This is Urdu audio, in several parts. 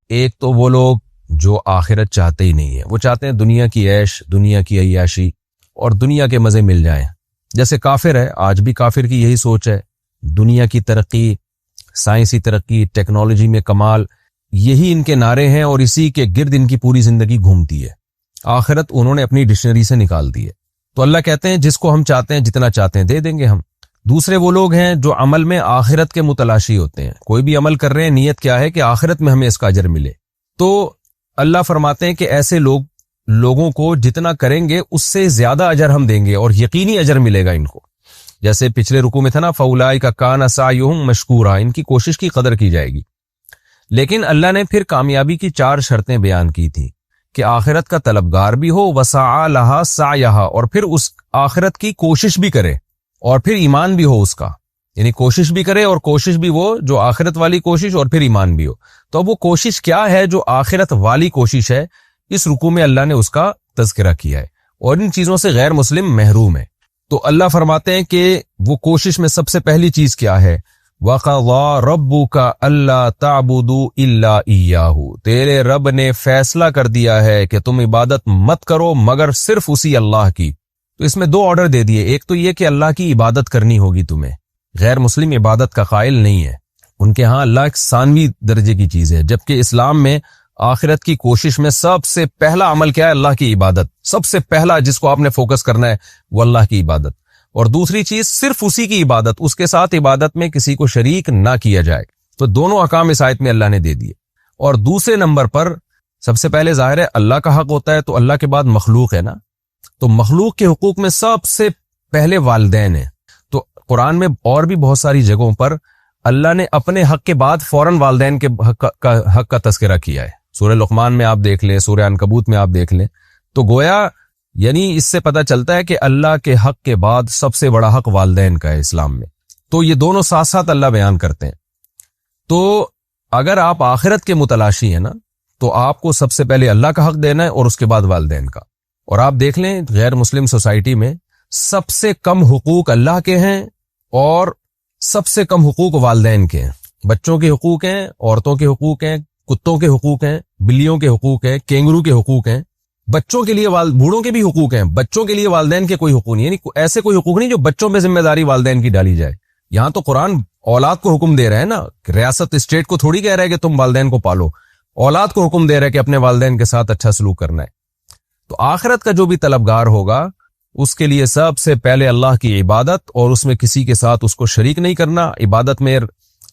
ایک تو وہ لوگ جو آخرت چاہتے ہی نہیں ہیں، وہ چاہتے ہیں دنیا کی عیش، دنیا کی عیاشی اور دنیا کے مزے مل جائیں. جیسے کافر ہے، آج بھی کافر کی یہی سوچ ہے، دنیا کی ترقی، سائنسی ترقی، ٹیکنالوجی میں کمال، یہی ان کے نعرے ہیں اور اسی کے گرد ان کی پوری زندگی گھومتی ہے. آخرت انہوں نے اپنی ڈکشنری سے نکال دی ہے. تو اللہ کہتے ہیں جس کو ہم چاہتے ہیں جتنا چاہتے ہیں دے دیں گے ہم. دوسرے وہ لوگ ہیں جو عمل میں آخرت کے متلاشی ہوتے ہیں، کوئی بھی عمل کر رہے ہیں، نیت کیا ہے کہ آخرت میں ہمیں اس کا اجر ملے. تو اللہ فرماتے ہیں کہ ایسے لوگوں کو جتنا کریں گے اس سے زیادہ اجر ہم دیں گے اور یقینی اجر ملے گا ان کو. جیسے پچھلے رکوع میں تھا نا، فَأُولَٰئِکَ كَانَ سَعْيُهُمْ مَشْكُورًا، ان کی کوشش کی قدر کی جائے گی. لیکن اللہ نے پھر کامیابی کی 4 شرطیں بیان کی تھیں کہ آخرت کا طلبگار بھی ہو، وَسَعَىٰ لَهَا سَعْيَهَا، اور پھر اس آخرت کی کوشش بھی کرے، اور پھر ایمان بھی ہو اس کا، یعنی کوشش بھی کرے اور کوشش بھی وہ جو آخرت والی کوشش، اور پھر ایمان بھی ہو. تو اب وہ کوشش کیا ہے جو آخرت والی کوشش ہے؟ اس رکوع میں اللہ نے اس کا تذکرہ کیا ہے، اور ان چیزوں سے غیر مسلم محروم ہے. تو اللہ فرماتے ہیں کہ وہ کوشش میں سب سے پہلی چیز کیا ہے؟ وَقَضَىٰ رَبُّكَ أَلَّا تَعْبُدُوا إِلَّا إِيَّاهُ، تیرے رب نے فیصلہ کر دیا ہے کہ تم عبادت مت کرو مگر صرف اسی اللہ کی. تو اس میں 2 آرڈر دے دیے. ایک تو یہ کہ اللہ کی عبادت کرنی ہوگی تمہیں، غیر مسلم عبادت کا قائل نہیں ہے، ان کے ہاں اللہ ایک ثانوی درجے کی چیز ہے، جبکہ اسلام میں آخرت کی کوشش میں سب سے پہلا عمل کیا ہے؟ اللہ کی عبادت. سب سے پہلا جس کو آپ نے فوکس کرنا ہے وہ اللہ کی عبادت، اور دوسری چیز صرف اسی کی عبادت، اس کے ساتھ عبادت میں کسی کو شریک نہ کیا جائے. تو دونوں احکام اس آیت میں اللہ نے دے دیے. اور دوسرے نمبر پر سب سے پہلے ظاہر ہے اللہ کا حق ہوتا ہے، تو اللہ کے بعد مخلوق ہے نا، تو مخلوق کے حقوق میں سب سے پہلے والدین ہیں. تو قرآن میں اور بھی بہت ساری جگہوں پر اللہ نے اپنے حق کے بعد فوراً والدین کے حق کا تذکرہ کیا ہے. سورہ لقمان میں آپ دیکھ لیں، سورہ عنکبوت میں آپ دیکھ لیں. تو گویا یعنی اس سے پتہ چلتا ہے کہ اللہ کے حق کے بعد سب سے بڑا حق والدین کا ہے اسلام میں. تو یہ دونوں ساتھ ساتھ اللہ بیان کرتے ہیں. تو اگر آپ آخرت کے متلاشی ہیں نا، تو آپ کو سب سے پہلے اللہ کا حق دینا ہے اور اس کے بعد والدین کا. اور آپ دیکھ لیں غیر مسلم سوسائٹی میں سب سے کم حقوق اللہ کے ہیں اور سب سے کم حقوق والدین کے ہیں. بچوں کے حقوق ہیں، عورتوں کے حقوق ہیں، کتوں کے حقوق ہیں، بلیوں کے حقوق ہیں، کینگرو کے حقوق ہیں. بچوں کے لیے بوڑھوں کے بھی حقوق ہیں، بچوں کے لیے والدین کے کوئی حقوق نہیں، یعنی ایسے کوئی حقوق نہیں جو بچوں پہ ذمہ داری والدین کی ڈالی جائے. یہاں تو قرآن اولاد کو حکم دے رہا ہے نا، ریاست اسٹیٹ کو تھوڑی کہہ رہا ہے کہ تم والدین کو پالو، اولاد کو حکم دے رہا ہے کہ اپنے والدین کے ساتھ اچھا سلوک کرنا ہے. تو آخرت کا جو بھی طلبگار ہوگا اس کے لیے سب سے پہلے اللہ کی عبادت، اور اس میں کسی کے ساتھ اس کو شریک نہیں کرنا. عبادت میں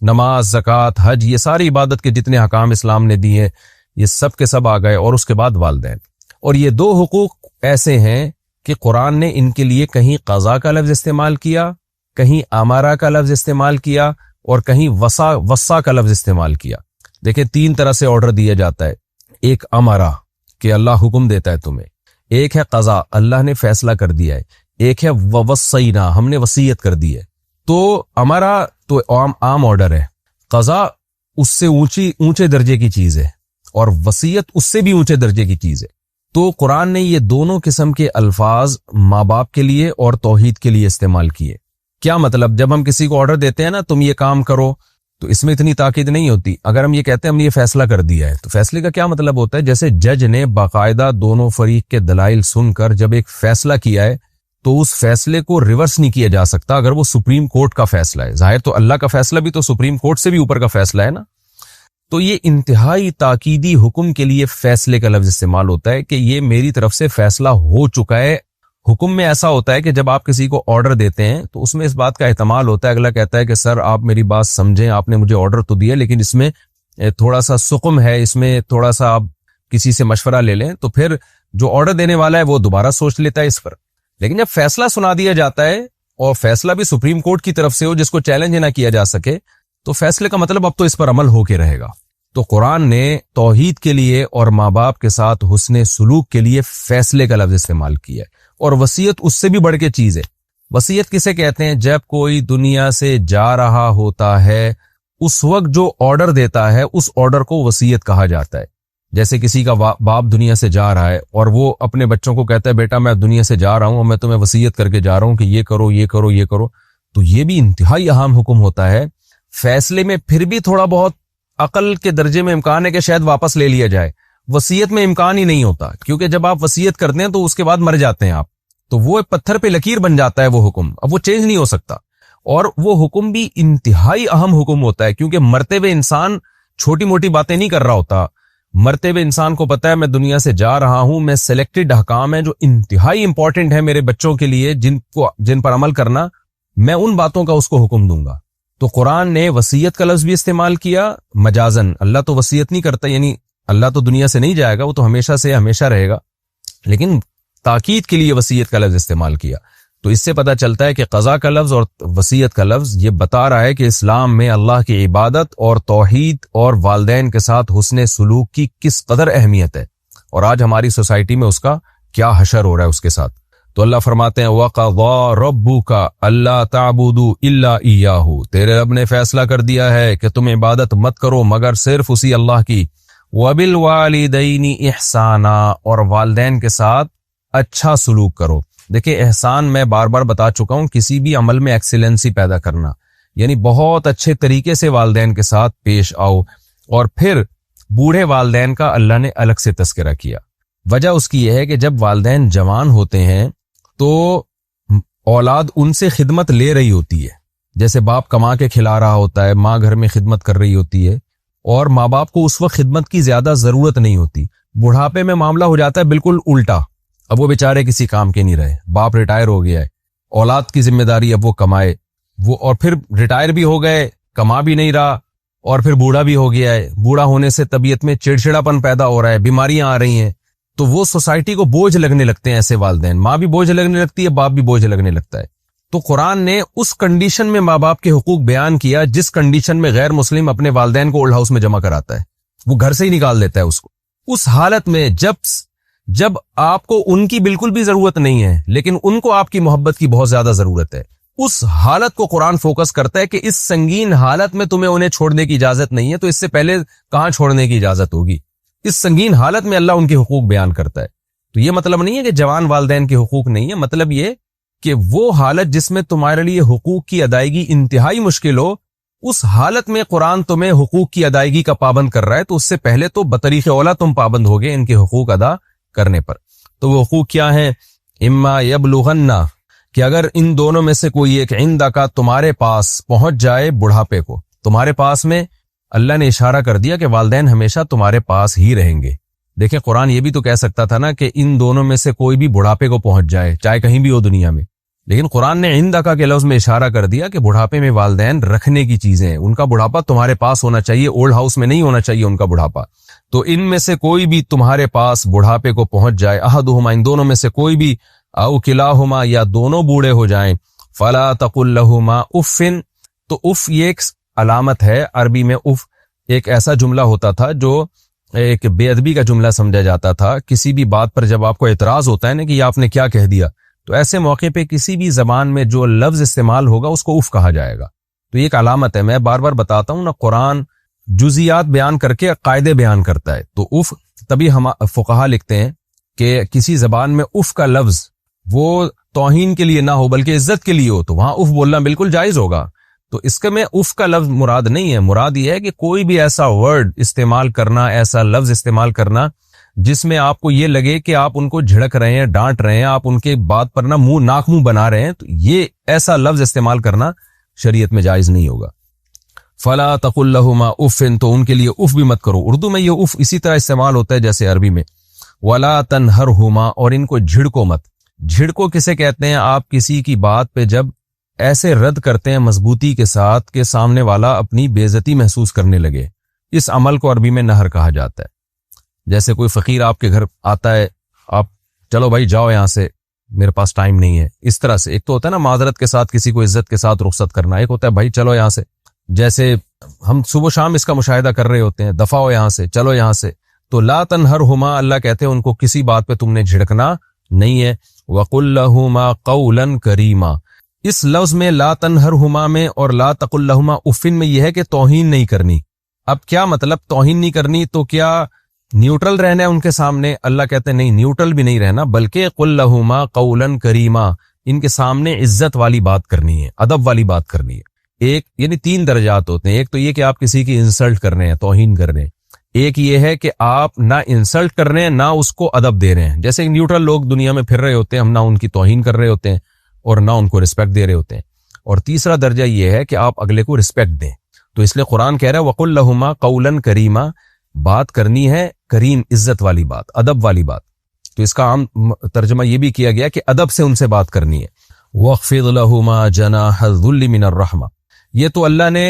نماز، زکوٰۃ، حج، یہ ساری عبادت کے جتنے حکام اسلام نے دیے یہ سب کے سب آ گئے، اور اس کے بعد والدین. اور یہ 2 حقوق ایسے ہیں کہ قرآن نے ان کے لیے کہیں قضا کا لفظ استعمال کیا، کہیں امارہ کا لفظ استعمال کیا، اور کہیں وصا کا لفظ استعمال کیا. دیکھیں 3 طرح سے آرڈر دیا جاتا ہے. ایک امارہ کہ اللہ حکم دیتا ہے تمہیں، ایک ہے قضا اللہ نے فیصلہ کر دیا ہے، ایک ہے ووصینا ہم نے وصیت کر دی ہے. تو ہمارا تو عام آرڈر ہے، قضا اس سے اونچے درجے کی چیز ہے، اور وصیت اس سے بھی اونچے درجے کی چیز ہے. تو قرآن نے یہ دونوں قسم کے الفاظ ماں باپ کے لیے اور توحید کے لیے استعمال کیے. کیا مطلب؟ جب ہم کسی کو آرڈر دیتے ہیں نا تم یہ کام کرو، تو اس میں اتنی تاکید نہیں ہوتی. اگر ہم یہ کہتے ہیں ہم نے یہ فیصلہ کر دیا ہے، تو فیصلے کا کیا مطلب ہوتا ہے؟ جیسے جج نے باقاعدہ دونوں فریق کے دلائل سن کر جب ایک فیصلہ کیا ہے تو اس فیصلے کو ریورس نہیں کیا جا سکتا اگر وہ سپریم کورٹ کا فیصلہ ہے. ظاہر تو اللہ کا فیصلہ بھی تو سپریم کورٹ سے بھی اوپر کا فیصلہ ہے نا. تو یہ انتہائی تاکیدی حکم کے لیے فیصلے کا لفظ استعمال ہوتا ہے کہ یہ میری طرف سے فیصلہ ہو چکا ہے. حکم میں ایسا ہوتا ہے کہ جب آپ کسی کو آرڈر دیتے ہیں تو اس میں اس بات کا احتمال ہوتا ہے، اگلا کہتا ہے کہ سر آپ میری بات سمجھیں، آپ نے مجھے آرڈر تو دیا لیکن اس میں تھوڑا سا سقم ہے، اس میں تھوڑا سا آپ کسی سے مشورہ لے لیں. تو پھر جو آرڈر دینے والا ہے وہ دوبارہ سوچ لیتا ہے اس پر. لیکن جب فیصلہ سنا دیا جاتا ہے اور فیصلہ بھی سپریم کورٹ کی طرف سے ہو جس کو چیلنج نہ کیا جا سکے، تو فیصلے کا مطلب اب تو اس پر عمل ہو کے رہے گا. تو قرآن نے توحید کے لیے اور ماں باپ کے ساتھ حسن سلوک کے لیے فیصلے کا لفظ استعمال کیا ہے. اور وصیت اس سے بھی بڑھ کے چیز ہے. وصیت کسے کہتے ہیں؟ جب کوئی دنیا سے جا رہا ہوتا ہے اس وقت جو آرڈر دیتا ہے اس آرڈر کو وصیت کہا جاتا ہے. جیسے کسی کا باپ دنیا سے جا رہا ہے اور وہ اپنے بچوں کو کہتا ہے بیٹا میں دنیا سے جا رہا ہوں اور میں تمہیں وصیت کر کے جا رہا ہوں کہ یہ کرو یہ کرو یہ کرو. تو یہ بھی انتہائی اہم حکم ہوتا ہے. فیصلے میں پھر بھی تھوڑا بہت عقل کے درجے میں امکان ہے کہ شاید واپس لے لیا جائے، وصیت میں امکان ہی نہیں ہوتا، کیونکہ جب آپ وصیت کرتے ہیں تو اس کے بعد مر جاتے ہیں آپ، تو وہ پتھر پہ لکیر بن جاتا ہے وہ حکم، اب وہ چینج نہیں ہو سکتا۔ اور وہ حکم بھی انتہائی اہم حکم ہوتا ہے، کیونکہ مرتے ہوئے انسان چھوٹی موٹی باتیں نہیں کر رہا ہوتا، مرتے ہوئے انسان کو پتا ہے میں دنیا سے جا رہا ہوں، میں سلیکٹڈ احکام ہیں جو انتہائی امپورٹنٹ ہے میرے بچوں کے لیے، جن پر عمل کرنا، میں ان باتوں کا اس کو حکم دوں گا۔ تو قرآن نے وصیت کا لفظ بھی استعمال کیا مجازن، اللہ تو وصیت نہیں کرتا، یعنی اللہ تو دنیا سے نہیں جائے گا، وہ تو ہمیشہ سے ہمیشہ رہے گا، لیکن تاکید کے لیے وصیت کا لفظ استعمال کیا۔ تو اس سے پتہ چلتا ہے کہ قضا کا لفظ اور وصیت کا لفظ یہ بتا رہا ہے کہ اسلام میں اللہ کی عبادت اور توحید اور والدین کے ساتھ حسن سلوک کی کس قدر اہمیت ہے، اور آج ہماری سوسائٹی میں اس کا کیا حشر ہو رہا ہے اس کے ساتھ۔ تو اللہ فرماتے ہیں وَقَضَىٰ رَبُّكَ أَلَّا تَعْبُدُوا إِلَّا إِيَّاهُ، تیرے رب نے فیصلہ کر دیا ہے کہ تم عبادت مت کرو مگر صرف اسی اللہ کی، وَبِالْوَالِدَيْنِ إِحْسَانًا، اور والدین کے ساتھ اچھا سلوک کرو۔ دیکھیں احسان میں بار بار بتا چکا ہوں، کسی بھی عمل میں ایکسیلنسی پیدا کرنا، یعنی بہت اچھے طریقے سے والدین کے ساتھ پیش آؤ۔ اور پھر بوڑھے والدین کا اللہ نے الگ سے تذکرہ کیا، وجہ اس کی یہ ہے کہ جب والدین جوان ہوتے ہیں تو اولاد ان سے خدمت لے رہی ہوتی ہے، جیسے باپ کما کے کھلا رہا ہوتا ہے، ماں گھر میں خدمت کر رہی ہوتی ہے، اور ماں باپ کو اس وقت خدمت کی زیادہ ضرورت نہیں ہوتی۔ بڑھاپے میں معاملہ ہو جاتا ہے بالکل الٹا، اب وہ بیچارے کسی کام کے نہیں رہے، باپ ریٹائر ہو گیا ہے، اولاد کی ذمہ داری اب وہ کمائے، وہ اور پھر ریٹائر بھی ہو گئے، کما بھی نہیں رہا، اور پھر بوڑھا بھی ہو گیا ہے، بوڑھا ہونے سے طبیعت میں چڑچڑاپن پیدا ہو رہا ہے، بیماریاں آ رہی ہیں، تو وہ سوسائٹی کو بوجھ لگنے لگتے ہیں ایسے والدین، ماں بھی بوجھ لگنے لگتی ہے، باپ بھی بوجھ لگنے لگتا ہے۔ تو قرآن نے اس کنڈیشن میں ماں باپ کے حقوق بیان کیا جس کنڈیشن میں غیر مسلم اپنے والدین کو اولڈ ہاؤس میں جمع کراتا ہے، وہ گھر سے ہی نکال دیتا ہے اس کو۔ اس حالت میں جب آپ کو ان کی بالکل بھی ضرورت نہیں ہے لیکن ان کو آپ کی محبت کی بہت زیادہ ضرورت ہے، اس حالت کو قرآن فوکس کرتا ہے کہ اس سنگین حالت میں تمہیں انہیں چھوڑنے کی اجازت نہیں ہے، تو اس سے پہلے کہاں چھوڑنے کی اجازت ہوگی؟ اس سنگین حالت میں اللہ ان کے حقوق بیان کرتا ہے۔ تو یہ مطلب نہیں ہے کہ جوان والدین کے حقوق نہیں ہے، مطلب یہ کہ وہ حالت جس میں تمہارے لیے حقوق کی ادائیگی انتہائی مشکل ہو، اس حالت میں قرآن تمہیں حقوق کی ادائیگی کا پابند کر رہا ہے، تو اس سے پہلے تو بطریق اولا تم پابند ہوگے ان کے حقوق ادا کرنے پر۔ تو وہ حقوق کیا ہیں؟ اما یبلغن، کہ اگر ان دونوں میں سے کوئی ایک عندک تمہارے پاس پہنچ جائے بڑھاپے کو، تمہارے پاس میں اللہ نے اشارہ کر دیا کہ والدین ہمیشہ تمہارے پاس ہی رہیں گے۔ دیکھیں قرآن یہ بھی تو کہہ سکتا تھا نا کہ ان دونوں میں سے کوئی بھی بڑھاپے کو پہنچ جائے، چاہے کہیں بھی ہو دنیا میں، لیکن قرآن نے عندک کے لفظ میں اشارہ کر دیا کہ بڑھاپے میں والدین رکھنے کی چیزیں ہیں، ان کا بڑھاپا تمہارے پاس ہونا چاہیے، اولڈ ہاؤس میں نہیں ہونا چاہیے ان کا بڑھاپا۔ تو ان میں سے کوئی بھی تمہارے پاس بڑھاپے کو پہنچ جائے، احدہما، ان دونوں میں سے کوئی بھی، او کلاہما، یا دونوں بوڑھے ہو جائیں، فلا تقل لہما اف، تو اف یہ ایک علامت ہے، عربی میں اف ایک ایسا جملہ ہوتا تھا جو ایک بے ادبی کا جملہ سمجھا جاتا تھا۔ کسی بھی بات پر جب آپ کو اعتراض ہوتا ہے نا کہ یہ آپ نے کیا کہہ دیا، تو ایسے موقع پہ کسی بھی زبان میں جو لفظ استعمال ہوگا اس کو اف کہا جائے گا۔ تو یہ ایک علامت ہے، میں بار بار بتاتا ہوں نا، قرآن جزیات بیان کر کے قاعدے بیان کرتا ہے، تو اف تبھی ہم فقہا لکھتے ہیں کہ کسی زبان میں اف کا لفظ وہ توہین کے لیے نہ ہو بلکہ عزت کے لیے ہو، تو وہاں اف بولنا بالکل جائز ہوگا۔ تو اس کے میں اف کا لفظ مراد نہیں ہے، مراد یہ ہے کہ کوئی بھی ایسا ورڈ استعمال کرنا، ایسا لفظ استعمال کرنا جس میں آپ کو یہ لگے کہ آپ ان کو جھڑک رہے ہیں، ڈانٹ رہے ہیں، آپ ان کے بات پر نہ ناک منہ بنا رہے ہیں، تو یہ ایسا لفظ استعمال کرنا شریعت میں جائز نہیں ہوگا۔ فلا تقل لہما اف، تو ان کے لیے اف بھی مت کرو۔ اردو میں یہ اف اسی طرح استعمال ہوتا ہے جیسے عربی میں۔ ولا تنہرہما، اور ان کو جھڑکو مت۔ جھڑکو کسے کہتے ہیں؟ آپ کسی کی بات پہ جب ایسے رد کرتے ہیں مضبوطی کے ساتھ کہ سامنے والا اپنی بے عزتی محسوس کرنے لگے، اس عمل کو عربی میں نہر کہا جاتا ہے۔ جیسے کوئی فقیر آپ کے گھر آتا ہے، آپ چلو بھائی جاؤ یہاں سے، میرے پاس ٹائم نہیں ہے، اس طرح سے۔ ایک تو ہوتا ہے نا معذرت کے ساتھ کسی کو عزت کے ساتھ رخصت کرنا، ایک ہوتا ہے بھائی چلو یہاں سے، جیسے ہم صبح و شام اس کا مشاہدہ کر رہے ہوتے ہیں، دفع ہو یہاں سے، چلو یہاں سے۔ تو لا تنہرہما، اللہ کہتے ہیں ان کو کسی بات پہ تم نے جھڑکنا نہیں ہے۔ وقل لہما قولا کریما، اس لفظ میں لا تنہرہما میں اور لا تقل لہما افن میں یہ ہے کہ توہین نہیں کرنی۔ اب کیا مطلب توہین نہیں کرنی؟ تو کیا نیوٹرل رہنا ہے ان کے سامنے؟ اللہ کہتے ہیں نہیں، نیوٹرل بھی نہیں رہنا، بلکہ قل لہما قولا کریما، ان کے سامنے عزت والی بات کرنی ہے، ادب والی بات کرنی ہے۔ ایک یعنی 3 درجات ہوتے ہیں. ایک تو یہ کہ آپ کسی کی انسلٹ کر رہے ہیں, توہین کر رہے ہیں. ایک یہ ہے کہ آپ نہ انسلٹ کر رہے ہیں نہ اس کو ادب دے رہے ہیں. جیسے نیوٹرل لوگ دنیا میں پھر رہے ہوتے ہیں, ہم نہ ان کی توہین کر رہے ہوتے ہیں اور نہ ان کو رسپیکٹ دے رہے ہوتے ہیں. اور تیسرا درجہ یہ ہے کہ آپ اگلے کو رسپیکٹ دیں. تو اس لیے قرآن کہہ رہا ہے وَقُلْ لَهُمَا قَوْلًا كَرِيمًا, بات کرنی ہے کریم, عزت والی بات, ادب والی بات. تو اس کا عام ترجمہ یہ بھی کیا گیا کہ ادب سے ان سے بات کرنی ہے. وَاخْفِضْ لَهُمَا جَنَاحَ الذُّلِّ مِنَ الرَّحْمَةِ, یہ تو اللہ نے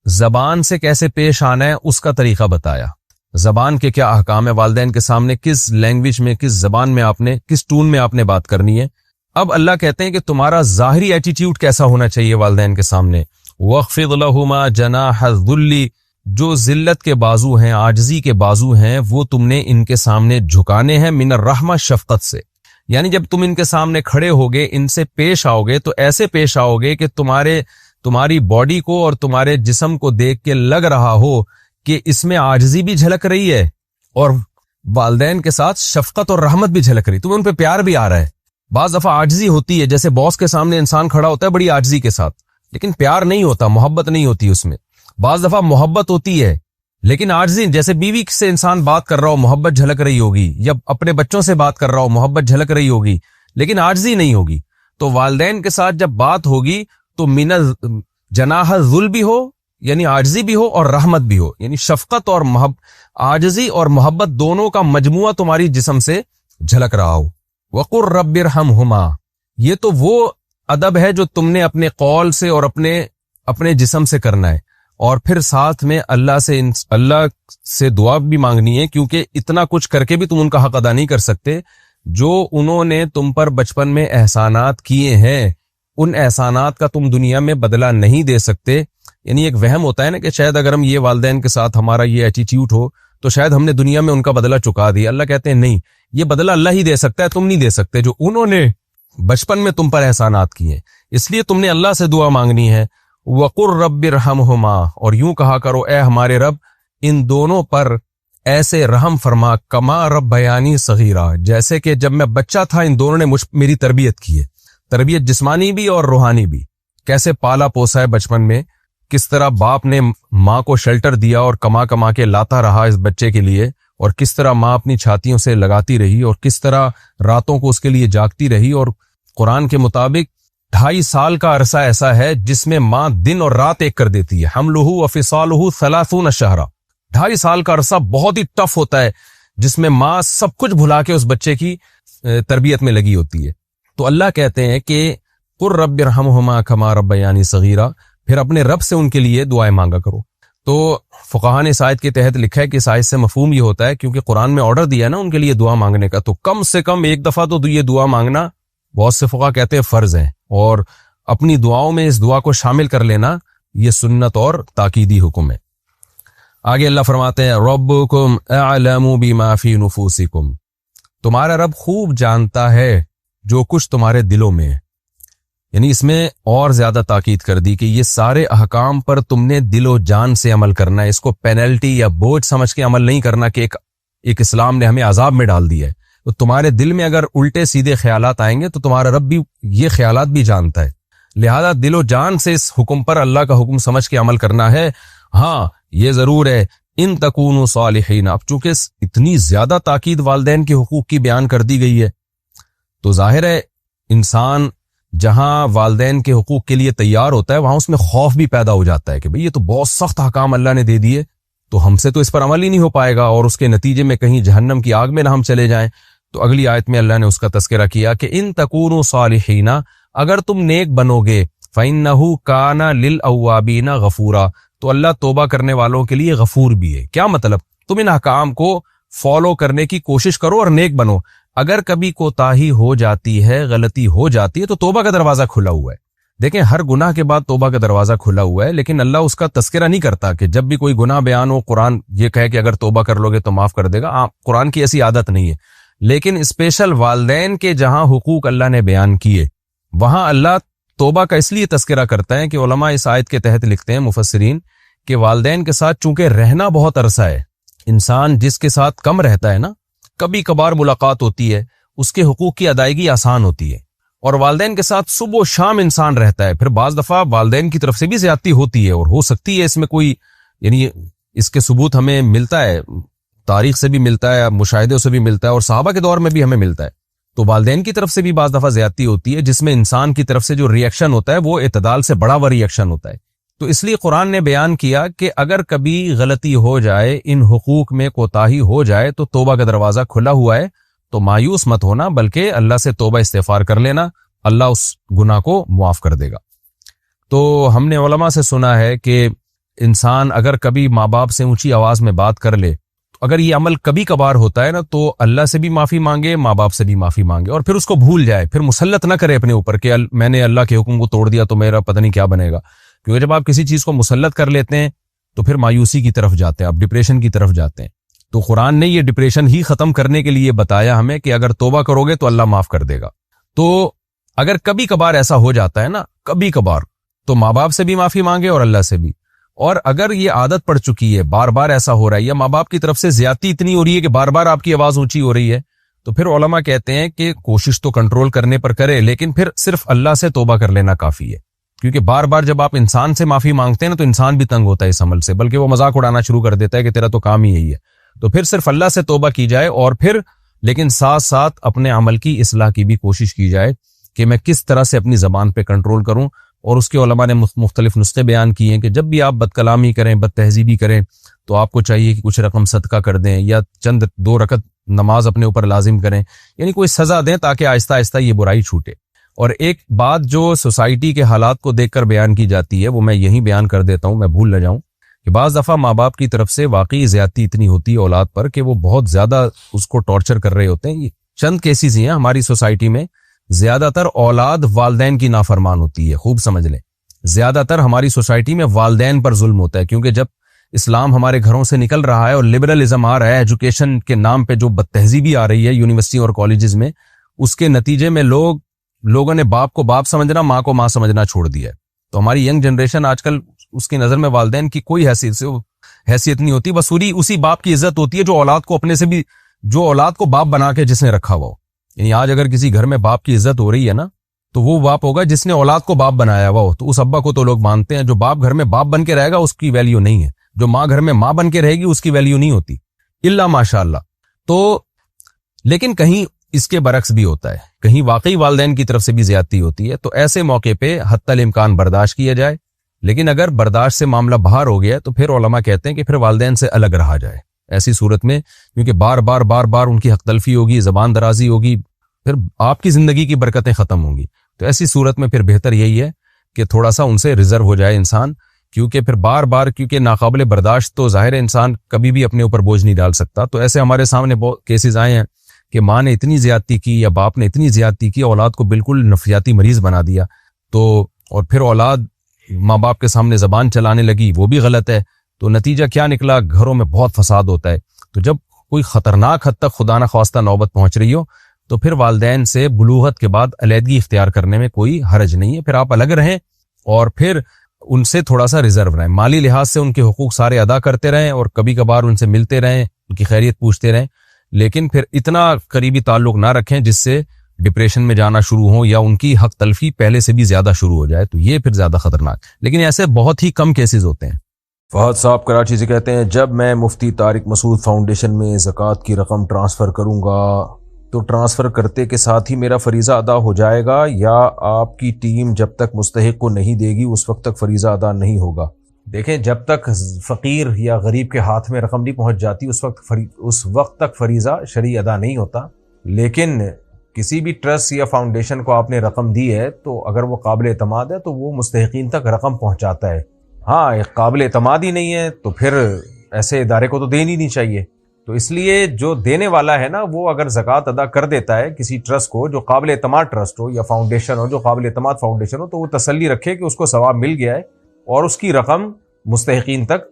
زبان سے کیسے پیش آنا ہے اس کا طریقہ بتایا. زبان کے کیا احکام ہے, والدین کے سامنے کس لینگویج میں, کس زبان میں آپ نے, کس ٹون میں آپ نے بات کرنی ہے. اب اللہ کہتے ہیں کہ تمہارا ظاہری ایٹیٹیوڈ کیسا ہونا چاہیے والدین کے سامنے. وَاخْفِضْ لَهُمَا جَنَاحَ الذُّلِّ, جو ذلت کے بازو ہیں, عاجزی کے بازو ہیں, وہ تم نے ان کے سامنے جھکانے ہیں, من الرحمہ, شفقت سے. یعنی جب تم ان کے سامنے کھڑے ہوگے, ان سے پیش آؤ گے, تو ایسے پیش آؤ گے کہ تمہاری باڈی کو اور تمہارے جسم کو دیکھ کے لگ رہا ہو کہ اس میں عاجزی بھی جھلک رہی ہے اور والدین کے ساتھ شفقت اور رحمت بھی جھلک رہی, تمہیں ان پہ پیار بھی آ رہا ہے. بعض دفعہ عاجزی ہوتی ہے, جیسے باس کے سامنے انسان کھڑا ہوتا ہے بڑی عاجزی کے ساتھ, لیکن پیار نہیں ہوتا, محبت نہیں ہوتی اس میں. بعض دفعہ محبت ہوتی ہے لیکن عاجزی, جیسے بیوی سے انسان بات کر رہا ہو محبت جھلک رہی ہوگی, یا اپنے بچوں سے بات کر رہا ہو محبت جھلک رہی ہوگی, لیکن عاجزی نہیں ہوگی. تو والدین کے ساتھ جب بات ہوگی تو من جناح الذل بھی ہو, یعنی عاجزی بھی ہو, اور رحمت بھی ہو, یعنی شفقت اور عاجزی اور محبت دونوں کا مجموعہ تمہاری جسم سے جھلک رہا ہو. وَقُلْ رَبِّ ارْحَمْهُمَا, یہ تو وہ ادب ہے جو تم نے اپنے قول سے اور اپنے جسم سے کرنا ہے. اور پھر ساتھ میں اللہ سے دعا بھی مانگنی ہے, کیونکہ اتنا کچھ کر کے بھی تم ان کا حق ادا نہیں کر سکتے. جو انہوں نے تم پر بچپن میں احسانات کیے ہیں, ان احسانات کا تم دنیا میں بدلہ نہیں دے سکتے. یعنی ایک وہم ہوتا ہے نا کہ شاید اگر ہم یہ والدین کے ساتھ ہمارا یہ ایٹیٹیوڈ ہو تو شاید ہم نے دنیا میں ان کا بدلہ چکا دیا. اللہ کہتے ہیں نہیں, یہ بدلہ اللہ ہی دے سکتا ہے, تم نہیں دے سکتے, جو انہوں نے بچپن میں تم پر احسانات کیے. اس لیے تم نے اللہ سے دعا مانگنی ہے. وَقُلْ رَبِّ ارْحَمْهُمَا, اور یوں کہا کرو اے ہمارے رب ان دونوں پر ایسے رحم فرما, کما ربیانی صغیرا, جیسے کہ جب میں بچہ تھا ان دونوں نے میری تربیت کی ہے, تربیت جسمانی بھی اور روحانی بھی. کیسے پالا پوسا ہے بچپن میں, کس طرح باپ نے ماں کو شیلٹر دیا اور کما کے لاتا رہا اس بچے کے لیے, اور کس طرح ماں اپنی چھاتیوں سے لگاتی رہی, اور کس طرح راتوں کو اس کے لیے جاگتی رہی. اور قرآن کے مطابق 2.5 سال کا عرصہ ایسا ہے جس میں ماں دن اور رات ایک کر دیتی ہے. حملہ وفصالہ 30 شہرا, 2.5 سال کا عرصہ بہت ہی ٹف ہوتا ہے جس میں ماں سب کچھ بھلا کے اس بچے کی تربیت میں لگی ہوتی ہے. تو اللہ کہتے ہیں کہ قُلْ رَبِّ ارْحَمْهُمَا كَمَا رَبَّيَانِي صَغِيرًا, پھر اپنے رب سے ان کے لیے دعائیں مانگا کرو. تو فقہاء نے اس آیت کے تحت لکھا ہے کہ اس آیت سے مفہوم یہ ہوتا ہے, کیونکہ قرآن میں آرڈر دیا نا ان کے لیے دعا مانگنے کا, تو کم سے کم ایک دفعہ تو یہ دعا مانگنا بہت سے فقہاء کہتے ہیں فرض ہے, اور اپنی دعاؤں میں اس دعا کو شامل کر لینا یہ سنت اور تاکیدی حکم ہے. آگے اللہ فرماتے ہیں ربکم اعلم بما فی نفوسکم, تمہارا رب خوب جانتا ہے جو کچھ تمہارے دلوں میں ہے. یعنی اس میں اور زیادہ تاکید کر دی کہ یہ سارے احکام پر تم نے دل و جان سے عمل کرنا ہے, اس کو پینلٹی یا بوجھ سمجھ کے عمل نہیں کرنا کہ ایک اسلام نے ہمیں عذاب میں ڈال دیا ہے. تو تمہارے دل میں اگر الٹے سیدھے خیالات آئیں گے تو تمہارا رب بھی یہ خیالات بھی جانتا ہے, لہذا دل و جان سے اس حکم پر اللہ کا حکم سمجھ کے عمل کرنا ہے. ہاں یہ ضرور ہے ان تکونوا صالحین, اب چونکہ اتنی زیادہ تاکید والدین کے حقوق کی بیان کر دی گئی ہے تو ظاہر ہے انسان جہاں والدین کے حقوق کے لیے تیار ہوتا ہے وہاں اس میں خوف بھی پیدا ہو جاتا ہے کہ بھئی یہ تو بہت سخت احکام اللہ نے دے دیے, تو ہم سے تو اس پر عمل ہی نہیں ہو پائے گا, اور اس کے نتیجے میں کہیں جہنم کی آگ میں نہ ہم چلے جائیں. تو اگلی آیت میں اللہ نے اس کا تذکرہ کیا کہ ان تکونوا صالحین, اگر تم نیک بنو گے, فإنہ کان للأوابین غفورا, تو اللہ توبہ کرنے والوں کے لیے غفور بھی ہے. کیا مطلب, تم ان احکام کو فالو کرنے کی کوشش کرو اور نیک بنو. اگر کبھی کوتاہی ہو جاتی ہے, غلطی ہو جاتی ہے, تو توبہ کا دروازہ کھلا ہوا ہے. دیکھیں ہر گناہ کے بعد توبہ کا دروازہ کھلا ہوا ہے, لیکن اللہ اس کا تذکرہ نہیں کرتا کہ جب بھی کوئی گناہ بیان ہو قرآن یہ کہے کہ اگر توبہ کر لو گے تو معاف کر دے گا. قرآن کی ایسی عادت نہیں ہے, لیکن اسپیشل والدین کے جہاں حقوق اللہ نے بیان کیے وہاں اللہ توبہ کا اس لیے تذکرہ کرتا ہے کہ علماء اس آیت کے تحت لکھتے ہیں مفسرین کہ والدین کے ساتھ چونکہ رہنا بہت عرصہ ہے, انسان جس کے ساتھ کم رہتا ہے نا, کبھی کبھار ملاقات ہوتی ہے, اس کے حقوق کی ادائیگی آسان ہوتی ہے, اور والدین کے ساتھ صبح و شام انسان رہتا ہے. پھر بعض دفعہ والدین کی طرف سے بھی زیادتی ہوتی ہے اور ہو سکتی ہے اس میں کوئی یعنی اس کے ثبوت ہمیں ملتا ہے, تاریخ سے بھی ملتا ہے, مشاہدے سے بھی ملتا ہے اور صحابہ کے دور میں بھی ہمیں ملتا ہے. تو والدین کی طرف سے بھی بعض دفعہ زیادتی ہوتی ہے جس میں انسان کی طرف سے جو ری ایکشن ہوتا ہے وہ اعتدال سے بڑا ہوا ری ایکشن ہوتا ہے. تو اس لیے قرآن نے بیان کیا کہ اگر کبھی غلطی ہو جائے, ان حقوق میں کوتاہی ہو جائے تو توبہ کا دروازہ کھلا ہوا ہے, تو مایوس مت ہونا بلکہ اللہ سے توبہ استغفار کر لینا, اللہ اس گناہ کو معاف کر دے گا. تو ہم نے علماء سے سنا ہے کہ انسان اگر کبھی ماں باپ سے اونچی آواز میں بات کر لے, اگر یہ عمل کبھی کبھار ہوتا ہے نا, تو اللہ سے بھی معافی مانگے, ماں باپ سے بھی معافی مانگے اور پھر اس کو بھول جائے, پھر مسلط نہ کرے اپنے اوپر کہ میں نے اللہ کے حکم کو توڑ دیا تو میرا پتہ نہیں کیا بنے گا. کیونکہ جب آپ کسی چیز کو مسلط کر لیتے ہیں تو پھر مایوسی کی طرف جاتے ہیں, آپ ڈپریشن کی طرف جاتے ہیں. تو قرآن نے یہ ڈپریشن ہی ختم کرنے کے لیے بتایا ہمیں کہ اگر توبہ کرو گے تو اللہ معاف کر دے گا. تو اگر کبھی کبھار ایسا ہو جاتا ہے نا, کبھی کبھار, تو ماں باپ سے بھی معافی مانگے اور اللہ سے بھی. اور اگر یہ عادت پڑ چکی ہے, بار بار ایسا ہو رہا ہے یا ماں باپ کی طرف سے زیادتی اتنی ہو رہی ہے کہ بار بار آپ کی آواز اونچی ہو رہی ہے, تو پھر علماء کہتے ہیں کہ کوشش تو کنٹرول کرنے پر کرے, لیکن پھر صرف اللہ سے توبہ کر لینا کافی ہے. کیونکہ بار بار جب آپ انسان سے معافی مانگتے ہیں نا تو انسان بھی تنگ ہوتا ہے اس عمل سے, بلکہ وہ مذاق اڑانا شروع کر دیتا ہے کہ تیرا تو کام ہی یہی ہے. تو پھر صرف اللہ سے توبہ کی جائے اور پھر لیکن ساتھ ساتھ اپنے عمل کی اصلاح کی بھی کوشش کی جائے کہ میں کس طرح سے اپنی زبان پہ کنٹرول کروں. اور اس کے علماء نے مختلف نسخے بیان کیے ہیں کہ جب بھی آپ بد کلامی کریں, بد تہذیبی کریں, تو آپ کو چاہیے کہ کچھ رقم صدقہ کر دیں یا چند 2 رکعت نماز اپنے اوپر لازم کریں, یعنی کوئی سزا دیں تاکہ آہستہ آہستہ یہ برائی چھوٹے. اور ایک بات جو سوسائٹی کے حالات کو دیکھ کر بیان کی جاتی ہے وہ میں یہیں بیان کر دیتا ہوں, میں بھول نہ جاؤں, کہ بعض دفعہ ماں باپ کی طرف سے واقعی زیادتی اتنی ہوتی ہے اولاد پر کہ وہ بہت زیادہ اس کو ٹارچر کر رہے ہوتے ہیں. یہ چند کیسز ہیں ہماری سوسائٹی میں. زیادہ تر اولاد والدین کی نافرمان ہوتی ہے, خوب سمجھ لیں. زیادہ تر ہماری سوسائٹی میں والدین پر ظلم ہوتا ہے, کیونکہ جب اسلام ہمارے گھروں سے نکل رہا ہے اور لبرلزم آ رہا ہے, ایجوکیشن کے نام پہ جو بد تہذیبی آ رہی ہے یونیورسٹی اور کالجز میں, اس کے نتیجے میں لوگوں نے باپ کو باپ سمجھنا, ماں کو ماں سمجھنا چھوڑ دیا ہے. تو ہماری ینگ جنریشن آج کل اس کی نظر میں والدین کی کوئی حیثیت نہیں ہوتی, بس اسی باپ کی عزت ہوتی ہے جو اولاد کو اپنے سے بھی, جو اولاد کو باپ بنا کے جس نے رکھا ہوا ہو. یعنی آج اگر کسی گھر میں باپ کی عزت ہو رہی ہے نا, تو وہ باپ ہوگا جس نے اولاد کو باپ بنایا ہوا ہو. تو اس ابا کو تو لوگ مانتے ہیں, جو باپ گھر میں باپ بن کے رہے گا اس کی ویلیو نہیں ہے, جو ماں گھر میں ماں بن کے رہے گی اس کی ویلیو نہیں ہوتی, الا ماشاء اللہ. تو لیکن کہیں اس کے برعکس بھی ہوتا ہے, کہیں واقعی والدین کی طرف سے بھی زیادتی ہوتی ہے. تو ایسے موقع پہ حتی الامکان برداشت کیا جائے, لیکن اگر برداشت سے معاملہ باہر ہو گیا تو پھر علماء کہتے ہیں کہ پھر والدین سے الگ رہا جائے ایسی صورت میں, کیونکہ بار بار ان کی حق تلفی ہوگی, زبان درازی ہوگی, پھر آپ کی زندگی کی برکتیں ختم ہوں گی. تو ایسی صورت میں پھر بہتر یہی ہے کہ تھوڑا سا ان سے ریزرو ہو جائے انسان, کیونکہ پھر بار کیونکہ ناقابل برداشت تو ظاہر انسان کبھی بھی اپنے اوپر بوجھ نہیں ڈال سکتا. تو ایسے ہمارے سامنے بہت کیسز آئے ہیں کہ ماں نے اتنی زیادتی کی یا باپ نے اتنی زیادتی کی, اولاد کو بالکل نفسیاتی مریض بنا دیا. تو اور پھر اولاد ماں باپ کے سامنے زبان چلانے لگی, وہ بھی غلط ہے. تو نتیجہ کیا نکلا, گھروں میں بہت فساد ہوتا ہے. تو جب کوئی خطرناک حد تک خدا نہ خواستہ نوبت پہنچ رہی ہو تو پھر والدین سے بلوغت کے بعد علیحدگی اختیار کرنے میں کوئی حرج نہیں ہے. پھر آپ الگ رہیں اور پھر ان سے تھوڑا سا ریزرو رہیں, مالی لحاظ سے ان کے حقوق سارے ادا کرتے رہیں اور کبھی کبھار ان سے ملتے رہیں, ان کی خیریت پوچھتے رہیں, لیکن پھر اتنا قریبی تعلق نہ رکھیں جس سے ڈپریشن میں جانا شروع ہو یا ان کی حق تلفی پہلے سے بھی زیادہ شروع ہو جائے. تو یہ پھر زیادہ خطرناک, لیکن ایسے بہت ہی کم کیسز ہوتے ہیں. فہد صاحب کراچی سے کہتے ہیں, جب میں مفتی طارق مسعود فاؤنڈیشن میں زکوٰۃ کی رقم ٹرانسفر کروں گا تو ٹرانسفر کرتے کے ساتھ ہی میرا فریضہ ادا ہو جائے گا, یا آپ کی ٹیم جب تک مستحق کو نہیں دے گی اس وقت تک فریضہ ادا نہیں ہوگا؟ دیکھیں, جب تک فقیر یا غریب کے ہاتھ میں رقم نہیں پہنچ جاتی اس وقت تک فریضہ شرعی ادا نہیں ہوتا. لیکن کسی بھی ٹرسٹ یا فاؤنڈیشن کو آپ نے رقم دی ہے تو اگر وہ قابل اعتماد ہے تو وہ مستحقین تک رقم پہنچاتا ہے. ہاں, ایک قابل اعتماد ہی نہیں ہے تو پھر ایسے ادارے کو تو دینی نہیں چاہیے. تو اس لیے جو دینے والا ہے نا, وہ اگر زکوٰۃ ادا کر دیتا ہے کسی ٹرسٹ کو جو قابل اعتماد ٹرسٹ ہو یا فاؤنڈیشن ہو جو قابل اعتماد فاؤنڈیشن ہو, تو وہ تسلی رکھے کہ اس کو ثواب مل گیا ہے اور اس کی رقم مستحقین تک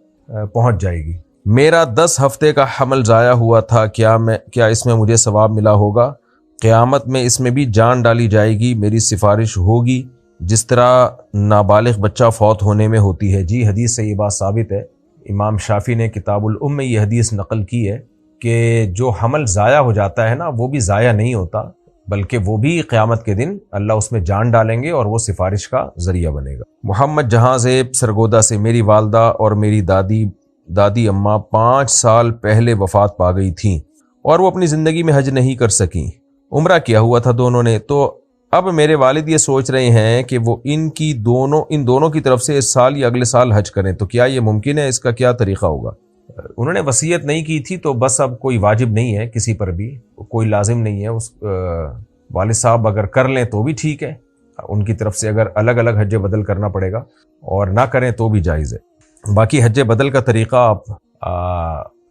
پہنچ جائے گی. میرا 10 ہفتے کا حمل ضائع ہوا تھا, کیا اس میں مجھے ثواب ملا ہوگا؟ قیامت میں اس میں بھی جان ڈالی جائے گی, میری سفارش ہوگی جس طرح نابالغ بچہ فوت ہونے میں ہوتی ہے؟ جی, حدیث سے یہ بات ثابت ہے. امام شافعی نے کتاب الام میں یہ حدیث نقل کی ہے کہ جو حمل ضائع ہو جاتا ہے نا وہ بھی ضائع نہیں ہوتا, بلکہ وہ بھی قیامت کے دن اللہ اس میں جان ڈالیں گے اور وہ سفارش کا ذریعہ بنے گا۔ محمد جہاں زیب سرگودا سے، میری والدہ اور میری دادی اماں 5 سال پہلے وفات پا گئی تھیں اور وہ اپنی زندگی میں حج نہیں کر سکیں۔ عمرہ کیا ہوا تھا دونوں نے، تو اب میرے والد یہ سوچ رہے ہیں کہ وہ ان دونوں کی طرف سے اس سال یا اگلے سال حج کریں، تو کیا یہ ممکن ہے؟ اس کا کیا طریقہ ہوگا؟ انہوں نے وصیت نہیں کی تھی تو بس اب کوئی واجب نہیں ہے کسی پر بھی، کوئی لازم نہیں ہے۔ والد صاحب اگر کر لیں تو بھی ٹھیک ہے، ان کی طرف سے اگر الگ الگ حج بدل کرنا پڑے گا اور نہ کریں تو بھی جائز ہے۔ باقی حج بدل کا طریقہ آپ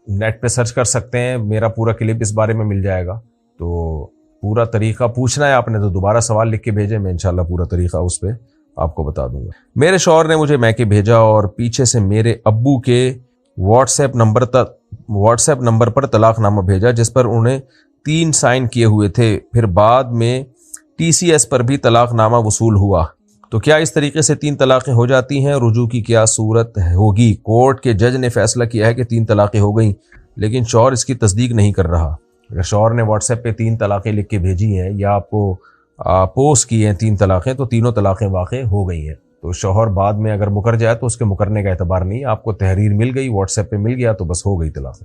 نیٹ پہ سرچ کر سکتے ہیں، میرا پورا کلپ اس بارے میں مل جائے گا، تو پورا طریقہ پوچھنا ہے آپ نے تو دوبارہ سوال لکھ کے بھیجیں، میں انشاءاللہ پورا طریقہ اس پہ آپ کو بتا دوں گا۔ میرے شوہر نے مجھے میکے بھیجا اور پیچھے سے میرے ابو کے واٹس ایپ نمبر پر طلاق نامہ بھیجا جس پر انہیں 3 سائن کیے ہوئے تھے، پھر بعد میں TCS پر بھی طلاق نامہ وصول ہوا، تو کیا اس طریقے سے 3 طلاقیں ہو جاتی ہیں؟ رجوع کی کیا صورت ہوگی؟ کورٹ کے جج نے فیصلہ کیا ہے کہ 3 طلاقیں ہو گئیں، لیکن شوہر اس کی تصدیق نہیں کر رہا۔ اگر شوہر نے واٹس ایپ پہ 3 طلاقیں لکھ کے بھیجی ہیں یا آپ کو پوسٹ کی ہیں 3 طلاقیں، تو تینوں طلاقیں واقع ہو گئی ہیں، تو شوہر بعد میں اگر مکر جائے تو اس کے مکرنے کا اعتبار نہیں، آپ کو تحریر مل گئی، واٹس ایپ پہ مل گیا تو بس ہو گئی طلاق۔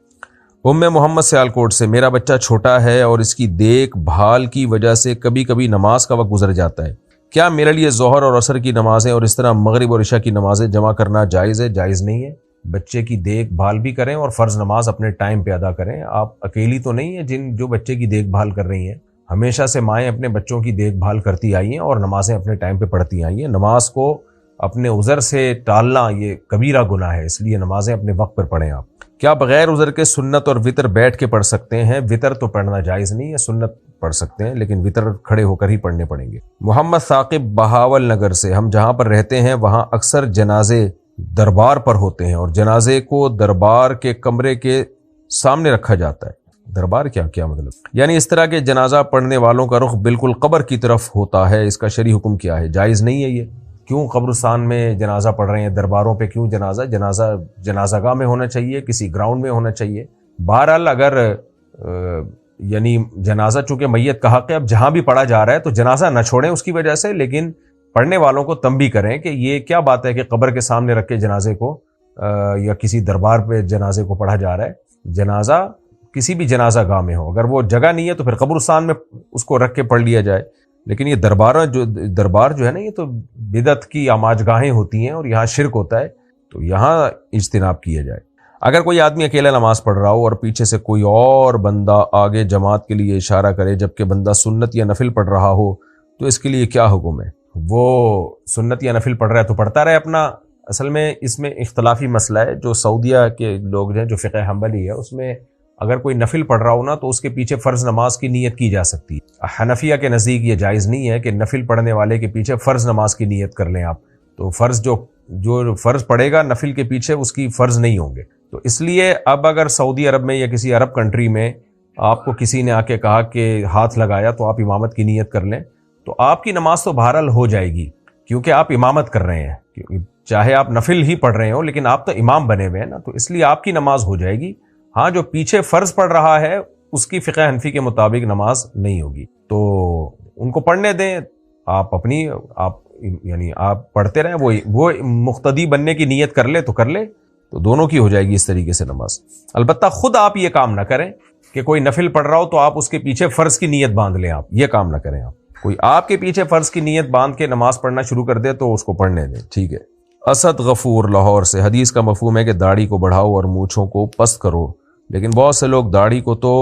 محمد سیالکوٹ سے، میرا بچہ چھوٹا ہے اور اس کی دیکھ بھال کی وجہ سے کبھی کبھی نماز کا وقت گزر جاتا ہے، کیا میرے لیے ظہر اور عصر کی نمازیں اور اس طرح مغرب اور عشاء کی نمازیں جمع کرنا جائز ہے؟ جائز نہیں ہے۔ بچے کی دیکھ بھال بھی کریں اور فرض نماز اپنے ٹائم پہ ادا کریں۔ آپ اکیلی تو نہیں ہیں جو بچے کی دیکھ بھال کر رہی ہیں، ہمیشہ سے مائیں اپنے بچوں کی دیکھ بھال کرتی آئی ہیں اور نمازیں اپنے ٹائم پہ پڑھتی آئی ہیں۔ نماز کو اپنے عذر سے ٹالنا یہ کبیرہ گناہ ہے، اس لیے نمازیں اپنے وقت پر پڑھیں۔ آپ کیا بغیر عذر کے سنت اور وطر بیٹھ کے پڑھ سکتے ہیں؟ وطر تو پڑھنا جائز نہیں ہے، سنت پڑھ سکتے ہیں لیکن وطر کھڑے ہو کر ہی پڑھنے پڑیں گے۔ محمد ثاقب بہاول نگر سے، ہم جہاں پر رہتے ہیں وہاں اکثر جنازے دربار پر ہوتے ہیں اور جنازے کو دربار کے کمرے کے سامنے رکھا جاتا ہے۔ دربار کیا مطلب؟ یعنی اس طرح کے جنازہ پڑھنے والوں کا رخ بالکل قبر کی طرف ہوتا ہے، اس کا شرعی حکم کیا ہے؟ جائز نہیں ہے یہ۔ کیوں قبرستان میں جنازہ پڑھ رہے ہیں؟ درباروں پہ کیوں جنازہ گاہ میں ہونا چاہیے، کسی گراؤنڈ میں ہونا چاہیے۔ بہرحال اگر یعنی جنازہ چونکہ میت کا حق ہے، اب جہاں بھی پڑھا جا رہا ہے تو جنازہ نہ چھوڑیں اس کی وجہ سے، لیکن پڑھنے والوں کو تنبیہ کریں کہ یہ کیا بات ہے کہ قبر کے سامنے رکھ کے جنازے کو یا کسی دربار پہ جنازے کو پڑھا جا رہا ہے۔ جنازہ کسی بھی جنازہ گاہ میں ہو، اگر وہ جگہ نہیں ہے تو پھر قبرستان میں اس کو رکھ کے پڑھ لیا جائے، لیکن یہ دربار جو ہے نا، یہ تو بدعت کی آماج گاہیں ہوتی ہیں اور یہاں شرک ہوتا ہے، تو یہاں اجتناب کیا جائے۔ اگر کوئی آدمی اکیلا نماز پڑھ رہا ہو اور پیچھے سے کوئی اور بندہ آگے جماعت کے لیے اشارہ کرے جبکہ بندہ سنت یا نفل پڑھ رہا ہو تو اس کے لیے کیا حکم ہے؟ وہ سنت یا نفل پڑھ رہا ہے تو پڑھتا رہے اپنا۔ اصل میں اس میں اختلافی مسئلہ ہے، جو سعودیہ کے لوگ ہیں جو فقہ حنبلی ہے اس میں اگر کوئی نفل پڑھ رہا ہو نا تو اس کے پیچھے فرض نماز کی نیت کی جا سکتی ہے۔ حنفیہ کے نزدیک یہ جائز نہیں ہے کہ نفل پڑھنے والے کے پیچھے فرض نماز کی نیت کر لیں آپ، تو فرض جو فرض پڑھے گا نفل کے پیچھے اس کی فرض نہیں ہوں گے، تو اس لیے اب اگر سعودی عرب میں یا کسی عرب کنٹری میں آپ کو کسی نے آ کے کہا کہ ہاتھ لگایا تو آپ امامت کی نیت کر لیں، تو آپ کی نماز تو بہرحال ہو جائے گی کیونکہ آپ امامت کر رہے ہیں، چاہے آپ نفل ہی پڑھ رہے ہو لیکن آپ تو امام بنے ہوئے ہیں نا، تو اس لیے آپ کی نماز ہو جائے گی۔ ہاں جو پیچھے فرض پڑھ رہا ہے اس کی فقہ حنفی کے مطابق نماز نہیں ہوگی، تو ان کو پڑھنے دیں، آپ پڑھتے رہیں، وہ مقتدی بننے کی نیت کر لے تو کر لے، تو دونوں کی ہو جائے گی اس طریقے سے نماز۔ البتہ خود آپ یہ کام نہ کریں کہ کوئی نفل پڑھ رہا ہو تو آپ اس کے پیچھے فرض کی نیت باندھ لیں، آپ یہ کام نہ کریں۔ کوئی آپ کے پیچھے فرض کی نیت باندھ کے نماز پڑھنا شروع کر دے تو اس کو پڑھنے دیں، ٹھیک ہے۔ اسد غفور لاہور سے، حدیث کا مفہوم ہے کہ داڑھی کو بڑھاؤ اور مونچھوں کو پست کرو، لیکن بہت سے لوگ داڑھی کو تو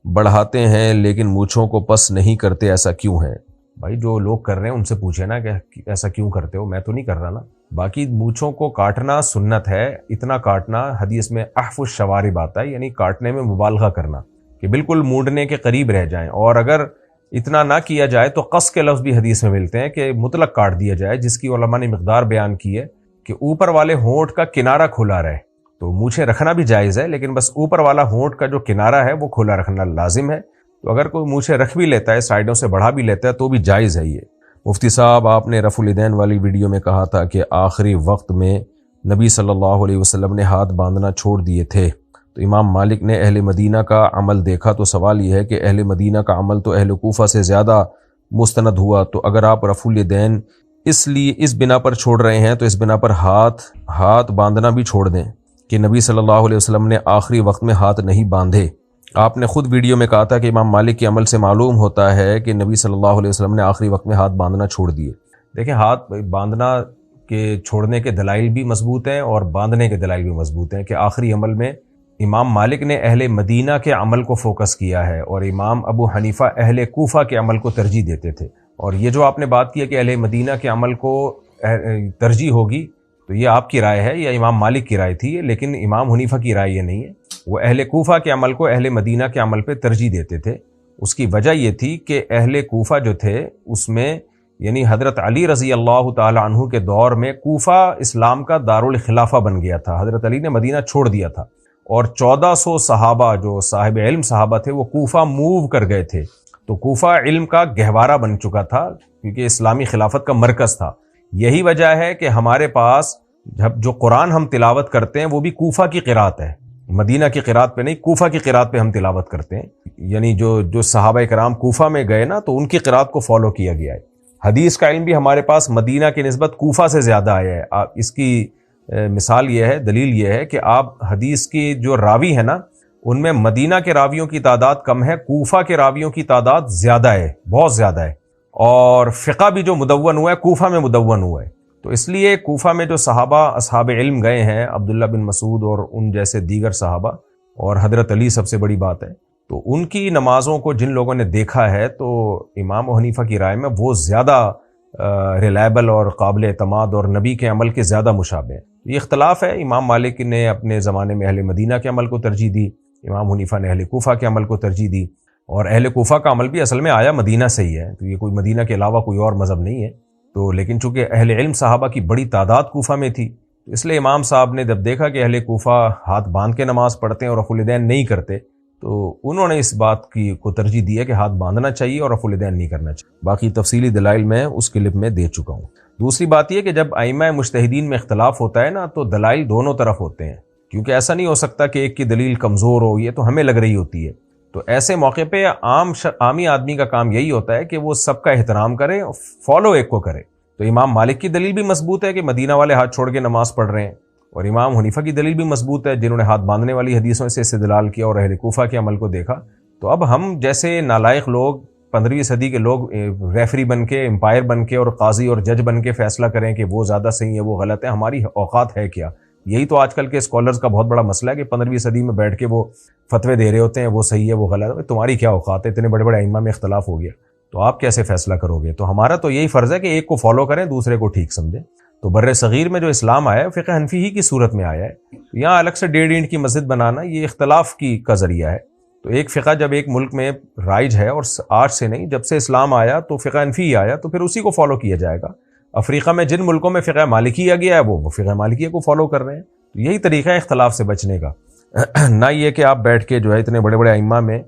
بڑھاتے ہیں لیکن مونچھوں کو پست نہیں کرتے، ایسا کیوں ہے؟ بھائی جو لوگ کر رہے ہیں ان سے پوچھے نا کہ ایسا کیوں کرتے ہو، میں تو نہیں کر رہا نا۔ باقی مونچھوں کو کاٹنا سنت ہے، اتنا کاٹنا حدیث میں احف الشوارب آتا ہے، یعنی کاٹنے میں مبالغہ کرنا کہ بالکل مونڈنے کے قریب رہ جائیں، اور اگر اتنا نہ کیا جائے تو قص کے لفظ بھی حدیث میں ملتے ہیں کہ مطلق کاٹ دیا جائے، جس کی علماء نے مقدار بیان کی ہے کہ اوپر والے ہونٹ کا کنارہ کھلا رہے، تو مونچھیں رکھنا بھی جائز ہے لیکن بس اوپر والا ہونٹ کا جو کنارہ ہے وہ کھلا رکھنا لازم ہے، تو اگر کوئی مونچھیں رکھ بھی لیتا ہے، سائیڈوں سے بڑھا بھی لیتا ہے تو بھی جائز ہے یہ۔ مفتی صاحب، آپ نے رفع الیدین والی ویڈیو میں کہا تھا کہ آخری وقت میں نبی صلی اللہ علیہ وسلم نے ہاتھ باندھنا چھوڑ دیے تھے، تو امام مالک نے اہل مدینہ کا عمل دیکھا تو سوال یہ ہے کہ اہل مدینہ کا عمل تو اہل کوفہ سے زیادہ مستند ہوا، تو اگر آپ رفع الیدین اس لیے اس بنا پر چھوڑ رہے ہیں تو اس بنا پر ہاتھ باندھنا بھی چھوڑ دیں کہ نبی صلی اللہ علیہ وسلم نے آخری وقت میں ہاتھ نہیں باندھے۔ آپ نے خود ویڈیو میں کہا تھا کہ امام مالک کے عمل سے معلوم ہوتا ہے کہ نبی صلی اللہ علیہ وسلم نے آخری وقت میں ہاتھ باندھنا چھوڑ دیے۔ دیکھیں، ہاتھ باندھنا کے چھوڑنے کے دلائل بھی مضبوط ہیں اور باندھنے کے دلائل بھی مضبوط ہیں کہ آخری عمل میں امام مالک نے اہل مدینہ کے عمل کو فوکس کیا ہے اور امام ابو حنیفہ اہل کوفہ کے عمل کو ترجیح دیتے تھے۔ اور یہ جو آپ نے بات کی ہے کہ اہل مدینہ کے عمل کو ترجیح ہوگی، تو یہ آپ کی رائے ہے یا امام مالک کی رائے تھی، لیکن امام حنیفہ کی رائے یہ نہیں ہے۔ وہ اہل کوفہ کے عمل کو اہل مدینہ کے عمل پہ ترجیح دیتے تھے۔ اس کی وجہ یہ تھی کہ اہل کوفہ جو تھے اس میں یعنی حضرت علی رضی اللہ تعالی عنہ کے دور میں کوفہ اسلام کا دارالخلافہ بن گیا تھا۔ حضرت علی نے مدینہ چھوڑ دیا تھا اور 1400 صحابہ جو صاحب علم صحابہ تھے وہ کوفہ موو کر گئے تھے، تو کوفہ علم کا گہوارہ بن چکا تھا کیونکہ اسلامی خلافت کا مرکز تھا۔ یہی وجہ ہے کہ ہمارے پاس جو قرآن ہم تلاوت کرتے ہیں وہ بھی کوفہ کی قرات ہے، مدینہ کی قرات پہ نہیں، کوفہ کی قرات پہ ہم تلاوت کرتے ہیں۔ یعنی جو صحابہ کرام کوفہ میں گئے نا تو ان کی قرات کو فالو کیا گیا ہے۔ حدیث کا علم بھی ہمارے پاس مدینہ کی نسبت کوفہ سے زیادہ آیا ہے۔ اس کی مثال یہ ہے، دلیل یہ ہے کہ آپ حدیث کی جو راوی ہے نا ان میں مدینہ کے راویوں کی تعداد کم ہے، کوفہ کے راویوں کی تعداد زیادہ ہے، بہت زیادہ ہے، اور فقہ بھی جو مدون ہوا ہے کوفہ میں مدون ہوا ہے۔ تو اس لیے کوفہ میں جو صحابہ اصحاب علم گئے ہیں، عبداللہ بن مسعود اور ان جیسے دیگر صحابہ اور حضرت علی سب سے بڑی بات ہے، تو ان کی نمازوں کو جن لوگوں نے دیکھا ہے تو امام حنیفہ کی رائے میں وہ زیادہ ریلائبل اور قابل اعتماد اور نبی کے عمل کے زیادہ مشابہ ہیں۔ یہ اختلاف ہے، امام مالک نے اپنے زمانے میں اہل مدینہ کے عمل کو ترجیح دی، امام حنیفہ نے اہل کوفہ کے عمل کو ترجیح دی، اور اہل کوفہ کا عمل بھی اصل میں آیا مدینہ سے ہی ہے، تو یہ کوئی مدینہ کے علاوہ کوئی اور مذہب نہیں ہے۔ تو لیکن چونکہ اہل علم صحابہ کی بڑی تعداد کوفہ میں تھی، اس لیے امام صاحب نے جب دیکھا کہ اہل کوفہ ہاتھ باندھ کے نماز پڑھتے ہیں اور رفع الیدین نہیں کرتے، تو انہوں نے اس بات کو ترجیح دی ہے کہ ہاتھ باندھنا چاہیے اور رفع الیدین نہیں کرنا چاہیے۔ باقی تفصیلی دلائل میں اس کلپ میں دے چکا ہوں۔ دوسری بات یہ کہ جب ائمہ مجتہدین میں اختلاف ہوتا ہے نا تو دلائل دونوں طرف ہوتے ہیں، کیونکہ ایسا نہیں ہو سکتا کہ ایک کی دلیل کمزور ہو، یہ تو ہمیں لگ رہی ہوتی ہے۔ تو ایسے موقع پہ عامی آدمی کا کام یہی ہوتا ہے کہ وہ سب کا احترام کرے، فالو ایک کو کرے۔ تو امام مالک کی دلیل بھی مضبوط ہے کہ مدینہ والے ہاتھ چھوڑ کے نماز پڑھ رہے ہیں، اور امام حنیفہ کی دلیل بھی مضبوط ہے جنہوں نے ہاتھ باندھنے والی حدیثوں سے استدلال کیا اور اہل کوفہ کے عمل کو دیکھا۔ تو اب ہم جیسے نالائق لوگ 15ویں صدی کے لوگ ریفری بن کے، امپائر بن کے اور قاضی اور جج بن کے فیصلہ کریں کہ وہ زیادہ صحیح ہے وہ غلط ہے، ہماری اوقات ہے کیا؟ یہی تو آج کل کے اسکالرز کا بہت بڑا مسئلہ ہے کہ 15ویں صدی میں بیٹھ کے وہ فتوے دے رہے ہوتے ہیں وہ صحیح ہے وہ غلط ہے۔ تمہاری کیا اوقات ہے؟ اتنے بڑے بڑے ائمہ میں اختلاف ہو گیا تو آپ کیسے فیصلہ کرو گے؟ تو ہمارا تو یہی فرض ہے کہ ایک کو فالو کریں، دوسرے کو ٹھیک سمجھیں۔ تو بر صغیر میں جو اسلام آیا ہے فقہ حنفی ہی کی صورت میں آیا ہے، یہاں الگ سے 1.5 اینٹ کی مسجد بنانا یہ اختلاف کا ذریعہ ہے۔ تو ایک فقہ جب ایک ملک میں رائج ہے، اور آج سے نہیں، جب سے اسلام آیا تو فقہ حنفی ہی آیا، تو پھر اسی کو فالو کیا جائے گا۔ افریقہ میں جن ملکوں میں فقہ مالکی آ گیا ہے وہ فقہ مالکیہ کو فالو کر رہے ہیں۔ تو یہی طریقہ ہے اختلاف سے بچنے کا، نہ یہ کہ آپ بیٹھ کے جو ہے اتنے بڑے بڑے ائمہ میں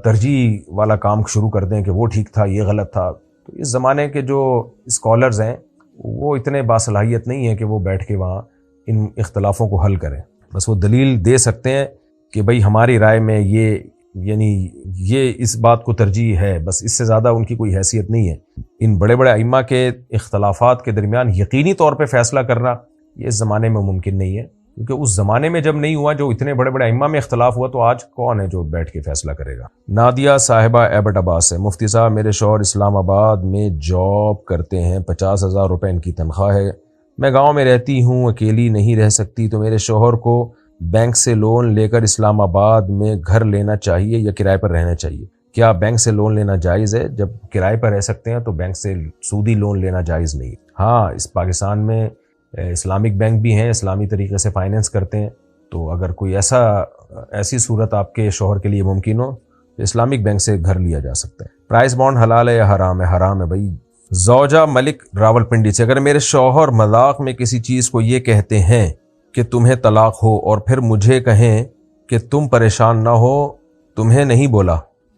ترجیح والا کام شروع کر دیں کہ وہ ٹھیک تھا یہ غلط تھا۔ تو اس زمانے کے جو اسکالرز ہیں وہ اتنے باصلاحیت نہیں ہے کہ وہ بیٹھ کے وہاں ان اختلافوں کو حل کریں، بس وہ دلیل دے سکتے ہیں کہ بھئی ہماری رائے میں یہ یعنی یہ اس بات کو ترجیح ہے، بس اس سے زیادہ ان کی کوئی حیثیت نہیں ہے۔ ان بڑے بڑے ائمہ کے اختلافات کے درمیان یقینی طور پہ فیصلہ کرنا یہ اس زمانے میں ممکن نہیں ہے، کیونکہ اس زمانے میں جب نہیں ہوا جو اتنے بڑے بڑے ائمہ میں اختلاف ہوا، تو آج کون ہے جو بیٹھ کے فیصلہ کرے گا؟ نادیہ صاحبہ ایبٹ عباس ہے، مفتی صاحب میرے شوہر اسلام آباد میں جاب کرتے ہیں، 50,000 روپے ان کی تنخواہ ہے، میں گاؤں میں رہتی ہوں، اکیلی نہیں رہ سکتی، تو میرے شوہر کو بینک سے لون لے کر اسلام آباد میں گھر لینا چاہیے یا کرائے پر رہنا چاہیے؟ کیا بینک سے لون لینا جائز ہے؟ جب کرائے پر رہ سکتے ہیں تو بینک سے سودی لون لینا جائز نہیں۔ ہاں، اس پاکستان میں اسلامک بینک بھی ہیں، اسلامی طریقے سے فائنینس کرتے ہیں، تو اگر کوئی ایسی صورت آپ کے شوہر کے لیے ممکن ہو تو اسلامک بینک سے گھر لیا جا سکتا ہے۔ پرائز بانڈ حلال ہے یا حرام ہے؟ حرام ہے بھائی۔ زوجہ ملک راولپنڈی سے، اگر میرے شوہر مذاق میں کسی چیز کو یہ کہتے ہیں کہ تمہیں طلاق ہو اور پھر مجھے کہیں کہ تم پریشان نہ ہو، تمہیں نہیں بولا،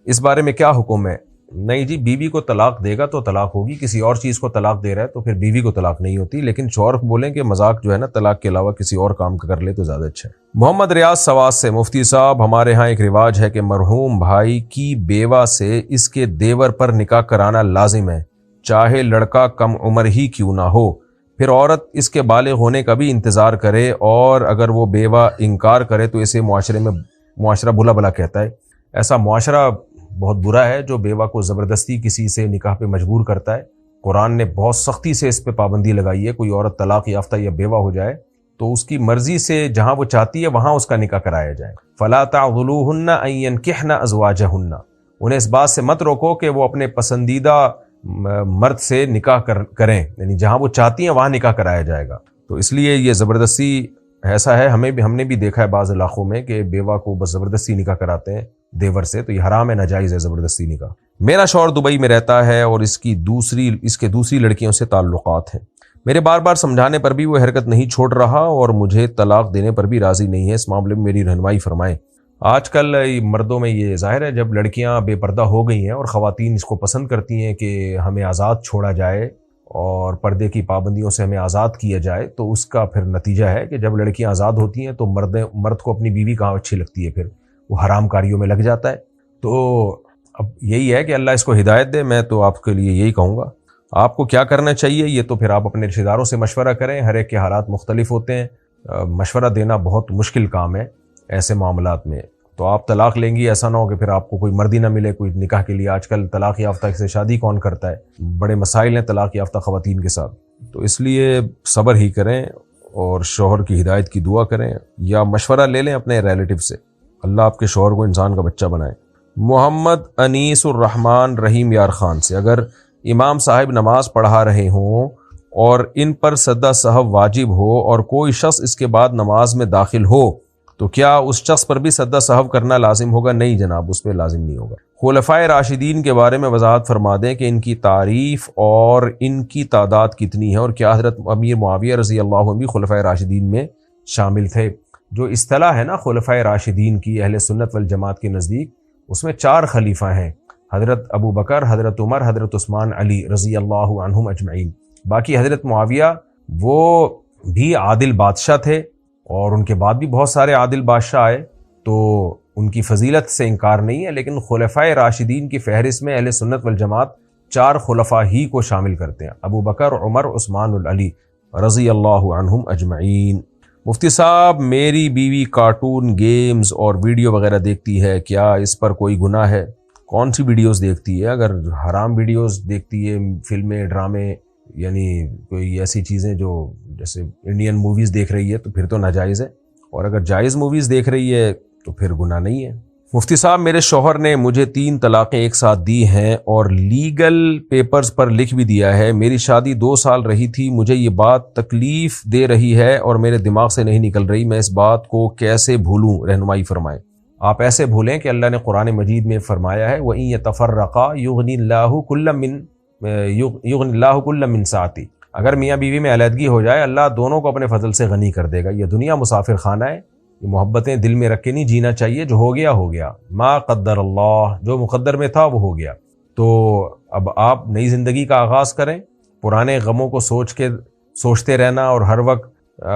اس بارے میں کیا حکم ہے؟ نہیں جی، بیوی کو طلاق دے گا تو طلاق ہوگی، کسی اور چیز کو طلاق دے رہا ہے تو پھر بیوی کو طلاق نہیں ہوتی، لیکن شوہر بولیں کہ مذاق جو ہے نا طلاق کے علاوہ کسی اور کام کر لے تو زیادہ اچھا ہے۔ محمد ریاض سواس سے، مفتی صاحب ہمارے ہاں ایک رواج ہے کہ مرحوم بھائی کی بیوہ سے اس کے دیور پر نکاح کرانا لازم ہے، چاہے لڑکا کم عمر ہی کیوں نہ ہو، پھر عورت اس کے بالغ ہونے کا بھی انتظار کرے، اور اگر وہ بیوہ انکار کرے تو اسے معاشرہ بھلا بھلا کہتا ہے۔ ایسا معاشرہ بہت برا ہے جو بیوہ کو زبردستی کسی سے نکاح پہ مجبور کرتا ہے۔ قرآن نے بہت سختی سے اس پہ پابندی لگائی ہے، کوئی عورت طلاق یافتہ یا بیوہ ہو جائے تو اس کی مرضی سے جہاں وہ چاہتی ہے وہاں اس کا نکاح کرایا جائے۔ فَلَا تَعْضُلُوهُنَّ أَن يَنكِحْنَ أَزْوَاجَهُنَّ، انہیں اس بات سے مت روکو کہ وہ اپنے پسندیدہ مرد سے نکاح کریں، یعنی جہاں وہ چاہتی ہیں وہاں نکاح کرایا جائے گا۔ تو اس لیے یہ زبردستی ایسا ہے، ہم نے بھی دیکھا ہے بعض علاقوں میں کہ بیوہ کو بس زبردستی نکاح کراتے ہیں دیور سے، تو یہ حرام ہے، ناجائز ہے زبردستی نکاح۔ میرا شوہر دبئی میں رہتا ہے اور اس کے دوسری لڑکیوں سے تعلقات ہیں، میرے بار بار سمجھانے پر بھی وہ حرکت نہیں چھوڑ رہا اور مجھے طلاق دینے پر بھی راضی نہیں ہے، اس معاملے میں میری رہنمائی فرمائیں۔ آج کل مردوں میں یہ ظاہر ہے جب لڑکیاں بے پردہ ہو گئی ہیں اور خواتین اس کو پسند کرتی ہیں کہ ہمیں آزاد چھوڑا جائے اور پردے کی پابندیوں سے ہمیں آزاد کیا جائے، تو اس کا پھر نتیجہ ہے کہ جب لڑکیاں آزاد ہوتی ہیں تو مرد کو اپنی بیوی کہاں اچھی لگتی ہے، پھر وہ حرام کاریوں میں لگ جاتا ہے۔ تو اب یہی ہے کہ اللہ اس کو ہدایت دے، میں تو آپ کے لیے یہی کہوں گا آپ کو کیا کرنا چاہیے، یہ تو پھر آپ اپنے رشتہ داروں سے مشورہ کریں، ہر ایک کے حالات مختلف ہوتے ہیں، مشورہ دینا بہت مشکل کام ہے ایسے معاملات میں۔ تو آپ طلاق لیں گی، ایسا نہ ہو کہ پھر آپ کو کوئی مرد ہی نہ ملے کوئی نکاح کے لیے۔ آج کل طلاق یافتہ سے شادی کون کرتا ہے، بڑے مسائل ہیں طلاق یافتہ خواتین کے ساتھ، تو اس لیے صبر ہی کریں اور شوہر کی ہدایت کی دعا کریں یا مشورہ لے لیں اپنے ریلیٹو سے، اللہ آپ کے شوہر کو انسان کا بچہ بنائے۔ محمد انیس الرحمن رحیم یار خان سے، اگر امام صاحب نماز پڑھا رہے ہوں اور ان پر سجدہ سہو واجب ہو اور کوئی شخص اس کے بعد نماز میں داخل ہو تو کیا اس شخص پر بھی سجدہ سہو کرنا لازم ہوگا؟ نہیں جناب، اس پہ لازم نہیں ہوگا۔ خلفائے راشدین کے بارے میں وضاحت فرما دیں کہ ان کی تعریف اور ان کی تعداد کتنی ہے، اور کیا حضرت امیر معاویہ رضی اللہ عنہ بھی خلفائے راشدین میں شامل تھے؟ جو اصطلاح ہے نا خلفائے راشدین کی اہل سنت والجماعت کے نزدیک، اس میں 4 خلیفہ ہیں، حضرت ابو بکر، حضرت عمر، حضرت عثمان، علی رضی اللہ عنہم اجمعین۔ باقی حضرت معاویہ وہ بھی عادل بادشاہ تھے اور ان کے بعد بھی بہت سارے عادل بادشاہ آئے، تو ان کی فضیلت سے انکار نہیں ہے، لیکن خلفائے راشدین کی فہرست میں اہل سنت والجماعت 4 خلفاء ہی کو شامل کرتے ہیں، ابو بکر، عمر، عثمان، علی رضی اللہ عنہم اجمعین۔ مفتی صاحب میری بیوی کارٹون، گیمز اور ویڈیو وغیرہ دیکھتی ہے، کیا اس پر کوئی گناہ ہے؟ کون سی ویڈیوز دیکھتی ہے؟ اگر حرام ویڈیوز دیکھتی ہے، فلمیں، ڈرامے، یعنی کوئی ایسی چیزیں جو جیسے انڈین موویز دیکھ رہی ہے تو پھر تو ناجائز ہے، اور اگر جائز موویز دیکھ رہی ہے تو پھر گناہ نہیں ہے۔ مفتی صاحب میرے شوہر نے مجھے 3 طلاقیں ایک ساتھ دی ہیں اور لیگل پیپرز پر لکھ بھی دیا ہے، میری شادی 2 سال رہی تھی، مجھے یہ بات تکلیف دے رہی ہے اور میرے دماغ سے نہیں نکل رہی، میں اس بات کو کیسے بھولوں؟ رہنمائی فرمائیں۔ آپ ایسے بھولیں کہ اللہ نے قرآن مجید میں فرمایا ہے وَإِن يَتَفَرَّقَا يُغْنِ اللَّهُ كُلًّا مِنْ سَعَتِهِ، اگر میاں بیوی میں علیحدگی ہو جائے اللہ دونوں کو اپنے فضل سے غنی کر دے گا۔ یہ دنیا مسافر خانہ ہے، یہ محبتیں دل میں رکھ کے نہیں جینا چاہیے، جو ہو گیا ہو گیا، ما قدر اللہ، جو مقدر میں تھا وہ ہو گیا۔ تو اب آپ نئی زندگی کا آغاز کریں، پرانے غموں کو سوچتے رہنا اور ہر وقت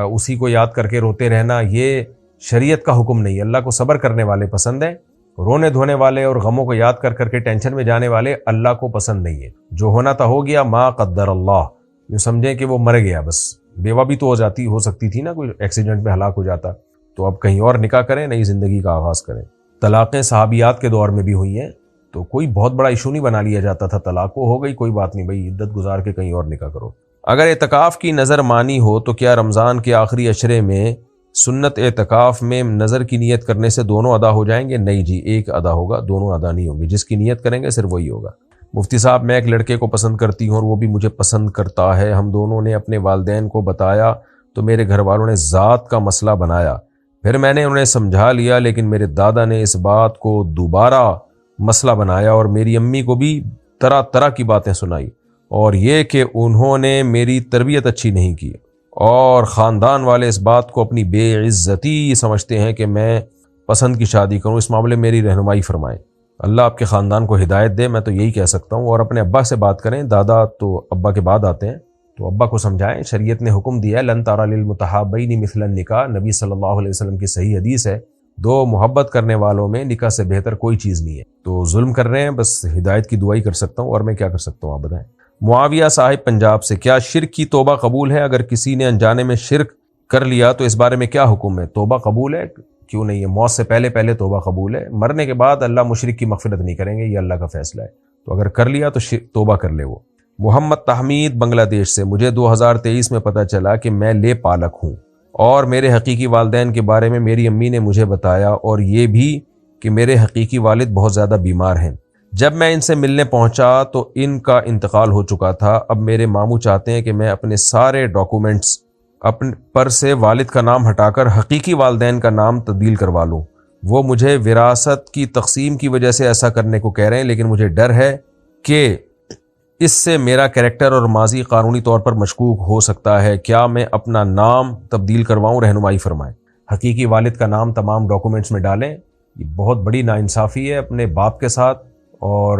اسی کو یاد کر کے روتے رہنا یہ شریعت کا حکم نہیں ہے۔ اللہ کو صبر کرنے والے پسند ہیں، رونے دھونے والے اور غموں کو یاد کر کر کے ٹینشن میں جانے والے اللہ کو پسند نہیں ہے۔ جو ہونا تھا ہو گیا، ما قدر اللہ، یوں سمجھیں کہ وہ مر گیا بس۔ بیوہ بھی تو ہو سکتی تھی نا، کوئی ایکسیڈنٹ میں ہلاک ہو جاتا، تو اب کہیں اور نکاح کریں، نئی زندگی کا آغاز کریں۔ طلاقیں صحابیات کے دور میں بھی ہوئی ہیں، تو کوئی بہت بڑا ایشو نہیں بنا لیا جاتا تھا، طلاق کو ہو گئی کوئی بات نہیں بھائی، عدت گزار کے کہیں اور نکاح کرو۔ اگر اعتکاف کی نظر مانی ہو تو کیا رمضان کے آخری عشرے میں سنت اعتکاف میں نظر کی نیت کرنے سے دونوں ادا ہو جائیں گے؟ نہیں جی، ایک ادا ہوگا، دونوں ادا نہیں ہوں گے، جس کی نیت کریں گے صرف وہی ہوگا۔ مفتی صاحب میں ایک لڑکے کو پسند کرتی ہوں اور وہ بھی مجھے پسند کرتا ہے، ہم دونوں نے اپنے والدین کو بتایا تو میرے گھر والوں نے ذات کا مسئلہ بنایا، پھر میں نے انہیں سمجھا لیا، لیکن میرے دادا نے اس بات کو دوبارہ مسئلہ بنایا اور میری امی کو بھی طرح طرح کی باتیں سنائی، اور یہ کہ انہوں نے میری تربیت اچھی نہیں کی، اور خاندان والے اس بات کو اپنی بے عزتی سمجھتے ہیں کہ میں پسند کی شادی کروں۔ اس معاملے میں میری رہنمائی فرمائیں۔ اللہ آپ کے خاندان کو ہدایت دے، میں تو یہی کہہ سکتا ہوں۔ اور اپنے ابا سے بات کریں، دادا تو ابا کے بعد آتے ہیں، تو ابا کو سمجھائیں۔ شریعت نے حکم دیا ہے لن ترى للمتحابین مثل النکاح، نبی صلی اللہ علیہ وسلم کی صحیح حدیث ہے، دو محبت کرنے والوں میں نکاح سے بہتر کوئی چیز نہیں ہے۔ تو ظلم کر رہے ہیں، بس ہدایت کی دعائی کر سکتا ہوں، اور میں کیا کر سکتا ہوں آپ بتائیں۔ معاویہ صاحب پنجاب سے، کیا شرک کی توبہ قبول ہے؟ اگر کسی نے انجانے میں شرک کر لیا تو اس بارے میں کیا حکم ہے؟ توبہ قبول ہے، کیوں نہیں ہے؟ موت سے پہلے پہلے توبہ قبول ہے، مرنے کے بعد اللہ مشرک کی مغفرت نہیں کریں گے، یہ اللہ کا فیصلہ ہے۔ تو اگر کر لیا تو توبہ کر لے وہ۔ محمد تحمید بنگلہ دیش سے، مجھے 2023 میں پتہ چلا کہ میں لے پالک ہوں، اور میرے حقیقی والدین کے بارے میں میری امی نے مجھے بتایا، اور یہ بھی کہ میرے حقیقی والد بہت زیادہ بیمار ہیں۔ جب میں ان سے ملنے پہنچا تو ان کا انتقال ہو چکا تھا۔ اب میرے ماموں چاہتے ہیں کہ میں اپنے سارے ڈاکومنٹس اپنے پر سے والد کا نام ہٹا کر حقیقی والدین کا نام تبدیل کروا لوں۔ وہ مجھے وراثت کی تقسیم کی وجہ سے ایسا کرنے کو کہہ رہے ہیں، لیکن مجھے ڈر ہے کہ اس سے میرا کریکٹر اور ماضی قانونی طور پر مشکوک ہو سکتا ہے۔ کیا میں اپنا نام تبدیل کرواؤں؟ رہنمائی فرمائیں۔ حقیقی والد کا نام تمام ڈاکومنٹس میں ڈالیں، یہ بہت بڑی ناانصافی ہے اپنے باپ کے ساتھ، اور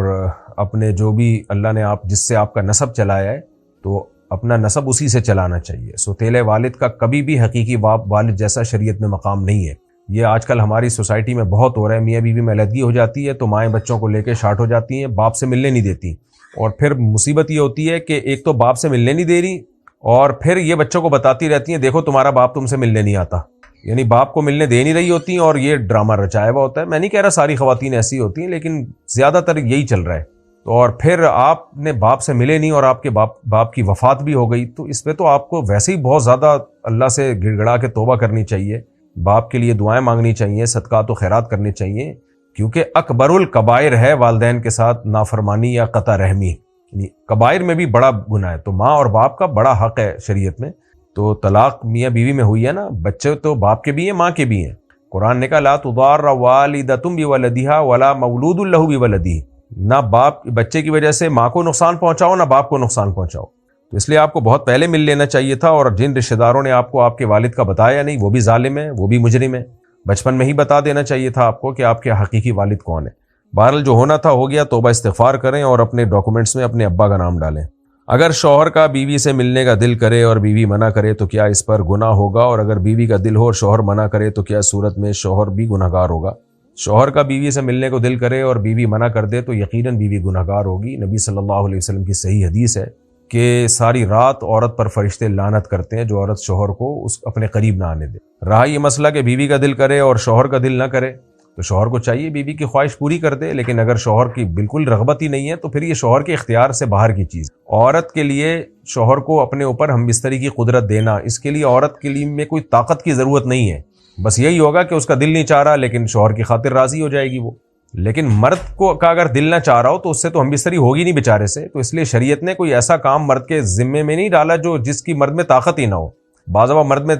اپنے جو بھی اللہ نے جس سے آپ کا نسب چلایا ہے، تو اپنا نسب اسی سے چلانا چاہیے۔ سوتیلے والد کا کبھی بھی حقیقی والد جیسا شریعت میں مقام نہیں ہے۔ یہ آج کل ہماری سوسائٹی میں بہت ہو رہا ہے، میاں بیوی میں علیحدگی ہو جاتی ہے تو مائیں بچوں کو لے کے شارٹ ہو جاتی ہیں، باپ سے ملنے نہیں دیتی، اور پھر مصیبت یہ ہوتی ہے کہ ایک تو باپ سے ملنے نہیں دے رہی، اور پھر یہ بچوں کو بتاتی رہتی ہیں دیکھو تمہارا باپ تم سے ملنے نہیں آتا، یعنی باپ کو ملنے دے نہیں رہی ہوتی ہیں، اور یہ ڈرامہ رچایا ہوا ہوتا ہے۔ میں نہیں کہہ رہا ساری خواتین ایسی ہوتی ہیں، لیکن زیادہ تر یہی چل رہا ہے۔ اور پھر آپ نے باپ سے ملے نہیں، اور آپ کے باپ کی وفات بھی ہو گئی، تو اس پہ تو آپ کو ویسے ہی بہت زیادہ اللہ سے گڑ گڑا کے توبہ کرنی چاہیے، باپ کے لیے دعائیں مانگنی چاہیے، صدقات و خیرات کرنے چاہیے، کیونکہ اکبر الکبائر ہے والدین کے ساتھ نافرمانی یا قطع رحمی، یعنی کبائر میں بھی بڑا گناہ ہے۔ تو ماں اور باپ کا بڑا حق ہے شریعت میں۔ تو طلاق میاں بیوی میں ہوئی ہے نا، بچے تو باپ کے بھی ہیں ماں کے بھی ہیں۔ قرآن نے کہا لا تضار والدۃ بولدہا ولا مولود لہ بولدہ، نہ باپ بچے کی وجہ سے ماں کو نقصان پہنچاؤ نہ باپ کو نقصان پہنچاؤ۔ تو اس لیے آپ کو بہت پہلے مل لینا چاہیے تھا، اور جن رشتہ داروں نے آپ کو آپ کے والد کا بتایا نہیں، وہ بھی ظالم ہے، وہ بھی مجرم ہے، بچپن میں ہی بتا دینا چاہیے تھا آپ کو کہ آپ کے حقیقی والد کون ہے۔ بہرحال جو ہونا تھا ہو گیا، توبہ استغفار کریں اور اپنے ڈاکومنٹس میں اپنے ابا کا نام ڈالیں۔ اگر شوہر کا بیوی سے ملنے کا دل کرے اور بیوی منع کرے تو کیا اس پر گناہ ہوگا؟ اور اگر بیوی کا دل ہو اور شوہر منع کرے تو کیا صورت میں شوہر بھی گنہگار ہوگا؟ شوہر کا بیوی سے ملنے کو دل کرے اور بیوی منع کر دے تو یقیناً بیوی گنہگار ہوگی۔ نبی صلی اللہ علیہ وسلم کی صحیح حدیث ہے کہ ساری رات عورت پر فرشتے لعنت کرتے ہیں جو عورت شوہر کو اپنے قریب نہ آنے دے۔ رہا یہ مسئلہ کہ بیوی کا دل کرے اور شوہر کا دل نہ کرے، تو شوہر کو چاہیے بیوی کی خواہش پوری کر دے، لیکن اگر شوہر کی بالکل رغبت ہی نہیں ہے تو پھر یہ شوہر کے اختیار سے باہر کی چیز۔ عورت کے لیے شوہر کو اپنے اوپر ہم بستری کی قدرت دینا، اس کے لیے عورت کے لیے میں کوئی طاقت کی ضرورت نہیں ہے، بس یہی ہوگا کہ اس کا دل نہیں چاہ رہا لیکن شوہر کی خاطر راضی ہو جائے گی وہ۔ لیکن مرد کو کا اگر دل نہ چاہ رہا ہو تو اس سے تو ہم بستری ہوگی نہیں بیچارے سے، تو اس لیے شریعت نے کوئی ایسا کام مرد کے ذمے میں نہیں ڈالا جس کی مرد میں طاقت ہی نہ ہو۔ بعض اوقات مرد میں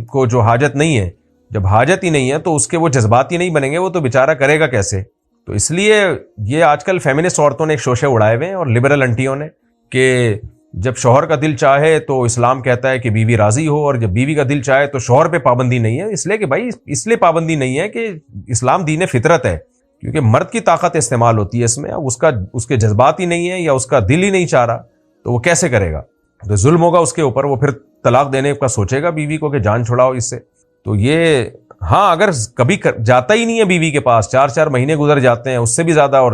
کو جو حاجت نہیں ہے، جب حاجت ہی نہیں ہے تو اس کے وہ جذبات ہی نہیں بنیں گے، وہ تو بیچارہ کرے گا کیسے؟ تو اس لیے یہ آج کل فیمنسٹ عورتوں نے ایک شوشے اڑائے ہوئے ہیں اور لبرل انٹیوں نے کہ جب شوہر کا دل چاہے تو اسلام کہتا ہے کہ بیوی راضی ہو، اور جب بیوی کا دل چاہے تو شوہر پہ پابندی نہیں ہے۔ اس لیے کہ بھائی اس لیے پابندی نہیں ہے کہ اسلام دین فطرت ہے، کیونکہ مرد کی طاقت استعمال ہوتی ہے اس میں، اب اس کے جذبات ہی نہیں ہے یا اس کا دل ہی نہیں چاہ رہا تو وہ کیسے کرے گا؟ تو ظلم ہوگا اس کے اوپر، وہ پھر طلاق دینے کا سوچے گا بیوی کو کہ جان چھڑاؤ اس سے۔ تو یہ ہاں اگر کبھی جاتا ہی نہیں ہے بیوی کے پاس، 4 مہینے گزر جاتے ہیں اس سے بھی زیادہ، اور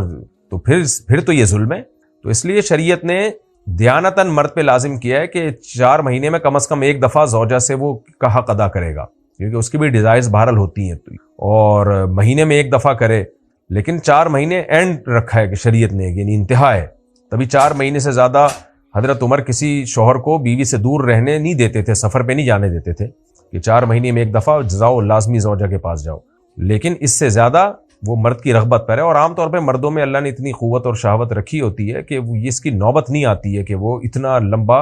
تو پھر تو یہ ظلم ہے۔ تو اس لیے شریعت نے دیانتاً مرد پہ لازم کیا ہے کہ 4 مہینے میں کم از کم ایک دفعہ زوجہ سے وہ کا حق ادا کرے گا، کیونکہ اس کی بھی ڈیزائرز بہرحال ہوتی ہیں، اور مہینے میں ایک دفعہ کرے، لیکن 4 مہینے اینڈ رکھا ہے کہ شریعت نے، یعنی انتہا ہے۔ تبھی 4 مہینے سے زیادہ حضرت عمر کسی شوہر کو بیوی سے دور رہنے نہیں دیتے تھے، سفر پہ نہیں جانے دیتے تھے کہ 4 مہینے میں ایک دفعہ جاؤ، لازمی زوجہ کے پاس جاؤ، لیکن اس سے زیادہ وہ مرد کی رغبت پر ہے۔ اور عام طور پہ مردوں میں اللہ نے اتنی قوت اور شہوت رکھی ہوتی ہے کہ اس کی نوبت نہیں آتی ہے کہ وہ اتنا لمبا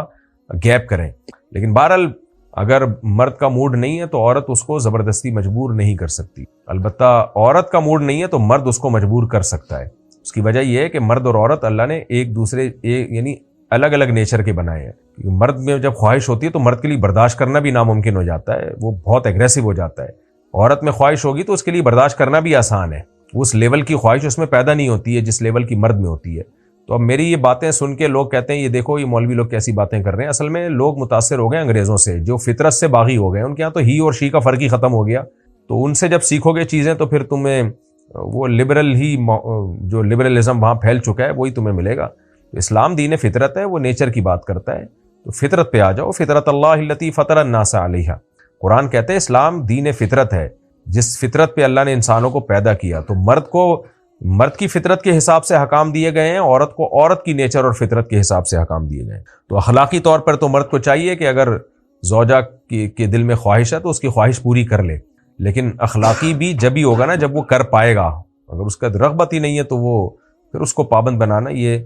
گیپ کریں۔ لیکن بہرحال اگر مرد کا موڈ نہیں ہے تو عورت اس کو زبردستی مجبور نہیں کر سکتی، البتہ عورت کا موڈ نہیں ہے تو مرد اس کو مجبور کر سکتا ہے۔ اس کی وجہ یہ ہے کہ مرد اور عورت اللہ نے ایک دوسرے یعنی الگ الگ نیچر کے بنائے ہیں۔ کیونکہ مرد میں جب خواہش ہوتی ہے تو مرد کے لیے برداشت کرنا بھی ناممکن ہو جاتا ہے، وہ بہت ایگریسو ہو جاتا ہے۔ عورت میں خواہش ہوگی تو اس کے لیے برداشت کرنا بھی آسان ہے۔ اس لیول کی خواہش اس میں پیدا نہیں ہوتی ہے جس لیول کی مرد میں ہوتی ہے۔ تو اب میری یہ باتیں سن کے لوگ کہتے ہیں یہ دیکھو یہ مولوی لوگ کیسی باتیں کر رہے ہیں۔ اصل میں لوگ متاثر ہو گئے انگریزوں سے، جو فطرت سے باغی ہو گئے، ان کے یہاں تو ہی اور شی کا فرق ہی ختم ہو گیا۔ تو ان سے جب سیکھو گے چیزیں تو پھر تمہیں وہ لبرل ہی، جو لبرلزم وہاں پھیل چکا ہے وہی تمہیں ملے گا۔ اسلام دین فطرت ہے، وہ نیچر کی بات کرتا ہے، تو فطرت پہ آ جاؤ۔ فطرت اللہ التی فطر الناس علیہا، قرآن کہتے ہیں اسلام دین فطرت ہے، جس فطرت پہ اللہ نے انسانوں کو پیدا کیا۔ تو مرد کی فطرت کے حساب سے حکام دیے گئے ہیں، عورت کو عورت کی نیچر اور فطرت کے حساب سے حکام دیے گئے ہیں۔ تو اخلاقی طور پر تو مرد کو چاہیے کہ اگر زوجہ کے دل میں خواہش ہے تو اس کی خواہش پوری کر لے، لیکن اخلاقی بھی جب ہی ہوگا نا جب وہ کر پائے گا۔ اگر اس کا رغبت ہی نہیں ہے تو وہ پھر اس کو پابند بنانا یہ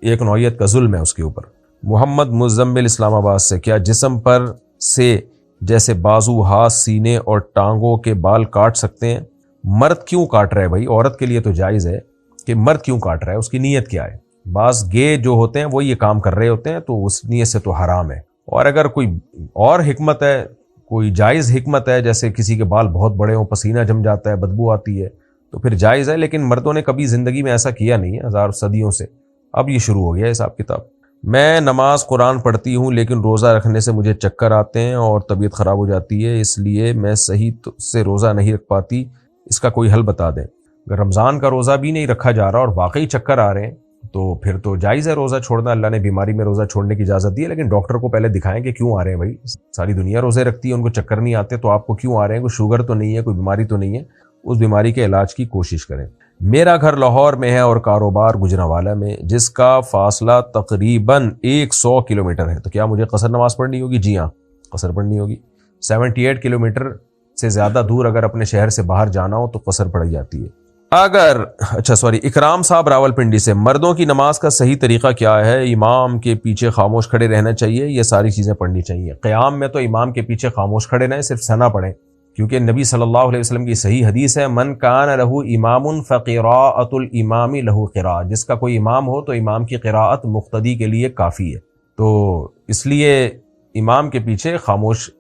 ایک نوعیت کا ظلم ہے اس کے اوپر۔ محمد مزمل اسلام آباد سے، کیا جسم پر سے جیسے بازو، ہاتھ، سینے اور ٹانگوں کے بال کاٹ سکتے ہیں؟ مرد کیوں کاٹ رہا ہے بھائی؟ عورت کے لیے تو جائز ہے کہ مرد کیوں کاٹ رہا ہے، اس کی نیت کیا ہے؟ بعض گے جو ہوتے ہیں وہ یہ کام کر رہے ہوتے ہیں تو اس نیت سے تو حرام ہے۔ اور اگر کوئی اور حکمت ہے، کوئی جائز حکمت ہے، جیسے کسی کے بال بہت بڑے ہوں، پسینہ جم جاتا ہے، بدبو آتی ہے، تو پھر جائز ہے، لیکن مردوں نے کبھی زندگی میں ایسا کیا نہیں ہے، ہزار صدیوں سے۔ اب یہ شروع ہو گیا حساب کتاب۔ میں نماز قرآن پڑھتی ہوں لیکن روزہ رکھنے سے مجھے چکر آتے ہیں اور طبیعت خراب ہو جاتی ہے، اس لیے میں صحیح سے روزہ نہیں رکھ پاتی، اس کا کوئی حل بتا دیں۔ اگر رمضان کا روزہ بھی نہیں رکھا جا رہا اور واقعی چکر آ رہے ہیں تو پھر تو جائز ہے روزہ چھوڑنا، اللہ نے بیماری میں روزہ چھوڑنے کی اجازت دی ہے، لیکن ڈاکٹر کو پہلے دکھائیں کہ کیوں آ رہے ہیں بھائی۔ ساری دنیا روزے رکھتی ہے، ان کو چکر نہیں آتے، تو آپ کو کیوں آ رہے ہیں؟ کوئی شوگر تو نہیں ہے، کوئی بیماری تو نہیں ہے، اس بیماری کے علاج کی کوشش کریں۔ میرا گھر لاہور میں ہے اور کاروبار گجرانوالہ میں، جس کا فاصلہ تقریباً 100 کلومیٹر ہے، تو کیا مجھے قصر نماز پڑھنی ہوگی؟ جی ہاں، قصر پڑھنی ہوگی۔ 78 کلومیٹر سے زیادہ دور اگر اپنے شہر سے باہر جانا ہو تو قصر پڑھی جاتی ہے۔ اکرام صاحب راولپنڈی سے، مردوں کی نماز کا صحیح طریقہ کیا ہے؟ امام کے پیچھے خاموش کھڑے رہنا چاہیے، یہ ساری چیزیں پڑھنی چاہیے۔ قیام میں تو امام کے پیچھے خاموش کھڑے رہیں، صرف ثنا پڑھیں، کیونکہ نبی صلی اللہ علیہ وسلم کی صحیح حدیث ہے، من کان لہ امام فقراءۃ الامام لہ قراءۃ، جس کا کوئی امام ہو تو امام کی قراءت مقتدی کے لیے کافی ہے، تو اس لیے امام کے پیچھے خاموش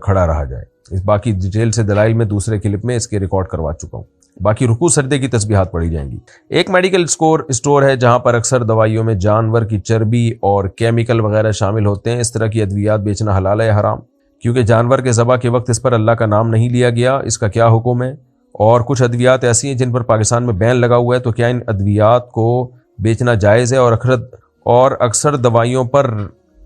کھڑا رہا جائے۔ اس باقی ڈیٹیل سے دلائل میں دوسرے کلپ میں اس کے ریکارڈ کروا چکا ہوں۔ باقی رکوع سجدے کی تسبیحات پڑھی جائیں گی۔ ایک میڈیکل اسٹور ہے جہاں پر اکثر دوائیوں میں جانور کی چربی اور کیمیکل وغیرہ شامل ہوتے ہیں، اس طرح کی ادویات بیچنا حلال ہے یا حرام؟ کیونکہ جانور کے ذبح کے وقت اس پر اللہ کا نام نہیں لیا گیا، اس کا کیا حکم ہے؟ اور کچھ ادویات ایسی ہیں جن پر پاکستان میں بین لگا ہوا ہے، تو کیا ان ادویات کو بیچنا جائز ہے؟ اور اکثر دوائیوں پر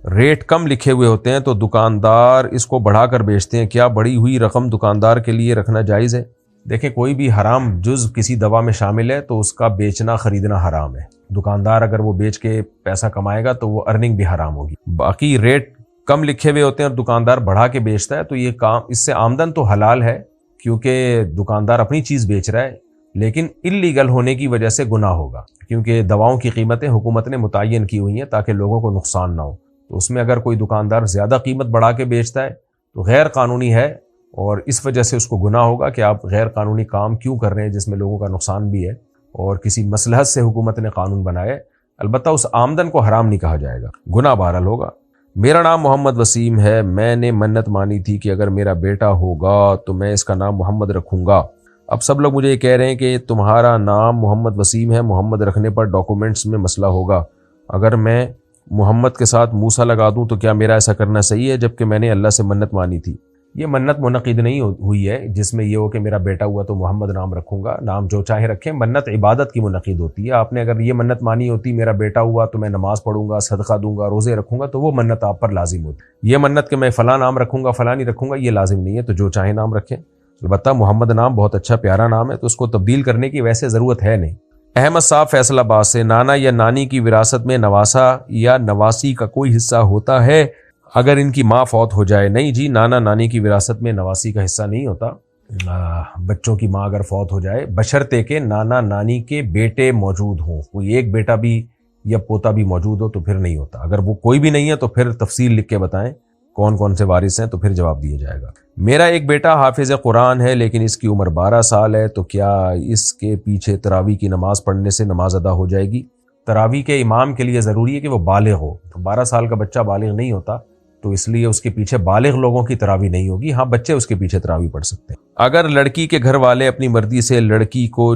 ریٹ کم لکھے ہوئے ہوتے ہیں تو دکاندار اس کو بڑھا کر بیچتے ہیں، کیا بڑھی ہوئی رقم دکاندار کے لیے رکھنا جائز ہے؟ دیکھیں، کوئی بھی حرام جز کسی دوا میں شامل ہے تو اس کا بیچنا خریدنا حرام ہے۔ دکاندار اگر وہ بیچ کے پیسہ کمائے گا تو وہ ارننگ بھی حرام ہوگی۔ باقی ریٹ کم لکھے ہوئے ہوتے ہیں اور دکاندار بڑھا کے بیچتا ہے تو یہ کام، اس سے آمدن تو حلال ہے کیونکہ دکاندار اپنی چیز بیچ رہا ہے، لیکن انلیگل ہونے کی وجہ سے گناہ ہوگا، کیونکہ دواؤں کی قیمتیں حکومت نے متعین کی ہوئی ہیں تاکہ لوگوں کو نقصان نہ ہو۔ تو اس میں اگر کوئی دکاندار زیادہ قیمت بڑھا کے بیچتا ہے تو غیر قانونی ہے، اور اس وجہ سے اس کو گناہ ہوگا کہ آپ غیر قانونی کام کیوں کر رہے ہیں جس میں لوگوں کا نقصان بھی ہے، اور کسی مصلحت سے حکومت نے قانون بنایا ہے۔ البتہ اس آمدن کو حرام نہیں کہا جائے گا، گناہ بہرحال ہوگا۔ میرا نام محمد وسیم ہے، میں نے منت مانی تھی کہ اگر میرا بیٹا ہوگا تو میں اس کا نام محمد رکھوں گا۔ اب سب لوگ مجھے یہ کہہ رہے ہیں کہ تمہارا نام محمد وسیم ہے، محمد رکھنے پر ڈاکومنٹس میں مسئلہ ہوگا، اگر میں محمد کے ساتھ موسیٰ لگا دوں تو کیا میرا ایسا کرنا صحیح ہے جبکہ میں نے اللہ سے منت مانی تھی؟ یہ منت منعقد نہیں ہوئی ہے جس میں یہ ہو کہ میرا بیٹا ہوا تو محمد نام رکھوں گا، نام جو چاہے رکھیں۔ منت عبادت کی منعقد ہوتی ہے، آپ نے اگر یہ منت مانی ہوتی میرا بیٹا ہوا تو میں نماز پڑھوں گا، صدقہ دوں گا، روزے رکھوں گا، تو وہ منت آپ پر لازم ہوتی۔ یہ منت کہ میں فلاں نام رکھوں گا فلاں نہیں رکھوں گا، یہ لازم نہیں ہے، تو جو چاہے نام رکھیں۔ البتہ محمد نام بہت اچھا پیارا نام ہے تو اس کو تبدیل کرنے کی ویسے ضرورت ہے نہیں۔ احمد صاحب فیصل آباد سے، نانا یا نانی کی وراثت میں نواسا یا نواسی کا کوئی حصہ ہوتا ہے اگر ان کی ماں فوت ہو جائے؟ نہیں جی، نانا نانی کی وراثت میں نواسی کا حصہ نہیں ہوتا۔ بچوں کی ماں اگر فوت ہو جائے، بشرطے کہ نانا نانی کے بیٹے موجود ہوں، کوئی ایک بیٹا بھی یا پوتا بھی موجود ہو تو پھر نہیں ہوتا۔ اگر وہ کوئی بھی نہیں ہے تو پھر تفصیل لکھ کے بتائیں کون کون سے وارث ہیں، تو پھر جواب دیا جائے گا۔ میرا ایک بیٹا حافظ قرآن ہے لیکن اس کی عمر 12 سال ہے، تو کیا اس کے پیچھے تراویح کی نماز پڑھنے سے نماز ادا ہو جائے گی؟ تراویح کے امام کے لیے ضروری ہے کہ وہ بالغ ہو، تو 12 سال کا بچہ بالغ نہیں ہوتا، تو اس لیے اس کے پیچھے بالغ لوگوں کی تراویح نہیں ہوگی. ہاں بچے اس کے پیچھے تراویح پڑھ سکتے ہیں. اگر لڑکی کے گھر والے اپنی مرضی سے لڑکی کو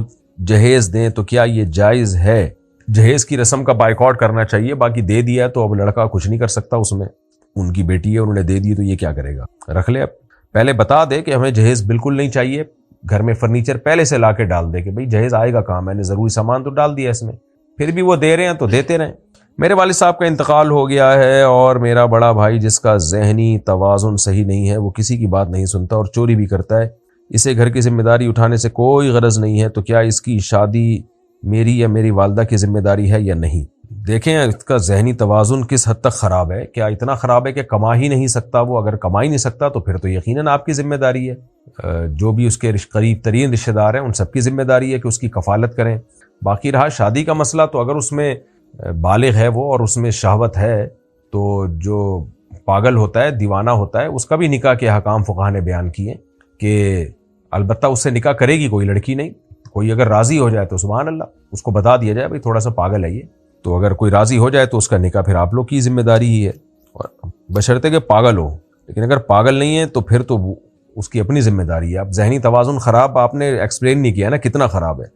جہیز دیں تو کیا یہ جائز ہے؟ جہیز کی رسم کا بائیکاٹ کرنا چاہیے. باقی دے دیا ہے تو اب لڑکا کچھ نہیں کر سکتا اس میں. ان کی بیٹی ہے, انہوں نے دے دی تو یہ کیا کرے گا؟ رکھ لے. اب پہلے بتا دے کہ ہمیں جہیز بالکل نہیں چاہیے. گھر میں فرنیچر پہلے سے لا کے ڈال دے کہ بھئی جہیز آئے گا کہاں, میں نے ضروری سامان تو ڈال دیا اس میں. پھر بھی وہ دے رہے ہیں تو دیتے رہیں. میرے والد صاحب کا انتقال ہو گیا ہے اور میرا بڑا بھائی جس کا ذہنی توازن صحیح نہیں ہے وہ کسی کی بات نہیں سنتا اور چوری بھی کرتا ہے. اسے گھر کی ذمہ داری اٹھانے سے کوئی غرض نہیں ہے, تو کیا اس کی شادی میری یا میری والدہ کی ذمہ داری ہے یا نہیں؟ دیکھیں اس کا ذہنی توازن کس حد تک خراب ہے. کیا اتنا خراب ہے کہ کما ہی نہیں سکتا وہ؟ اگر کما ہی نہیں سکتا تو پھر تو یقیناً آپ کی ذمہ داری ہے. جو بھی اس کے قریب ترین رشتہ دار ہیں ان سب کی ذمہ داری ہے کہ اس کی کفالت کریں. باقی رہا شادی کا مسئلہ, تو اگر اس میں بالغ ہے وہ اور اس میں شہوت ہے تو جو پاگل ہوتا ہے, دیوانہ ہوتا ہے, اس کا بھی نکاح کے احکام فقہا نے بیان کیے کہ البتہ اس سے نکاح کرے گی کوئی لڑکی نہیں. کوئی اگر راضی ہو جائے تو سبحان اللہ, اس کو بتا دیا جائے بھئی تھوڑا سا پاگل ہے یہ, تو اگر کوئی راضی ہو جائے تو اس کا نکاح پھر آپ لوگ کی ذمہ داری ہی ہے, اور بشرطے کہ پاگل ہو. لیکن اگر پاگل نہیں ہے تو پھر تو اس کی اپنی ذمہ داری ہے. اب ذہنی توازن خراب آپ نے ایکسپلین نہیں کیا نا کتنا خراب ہے.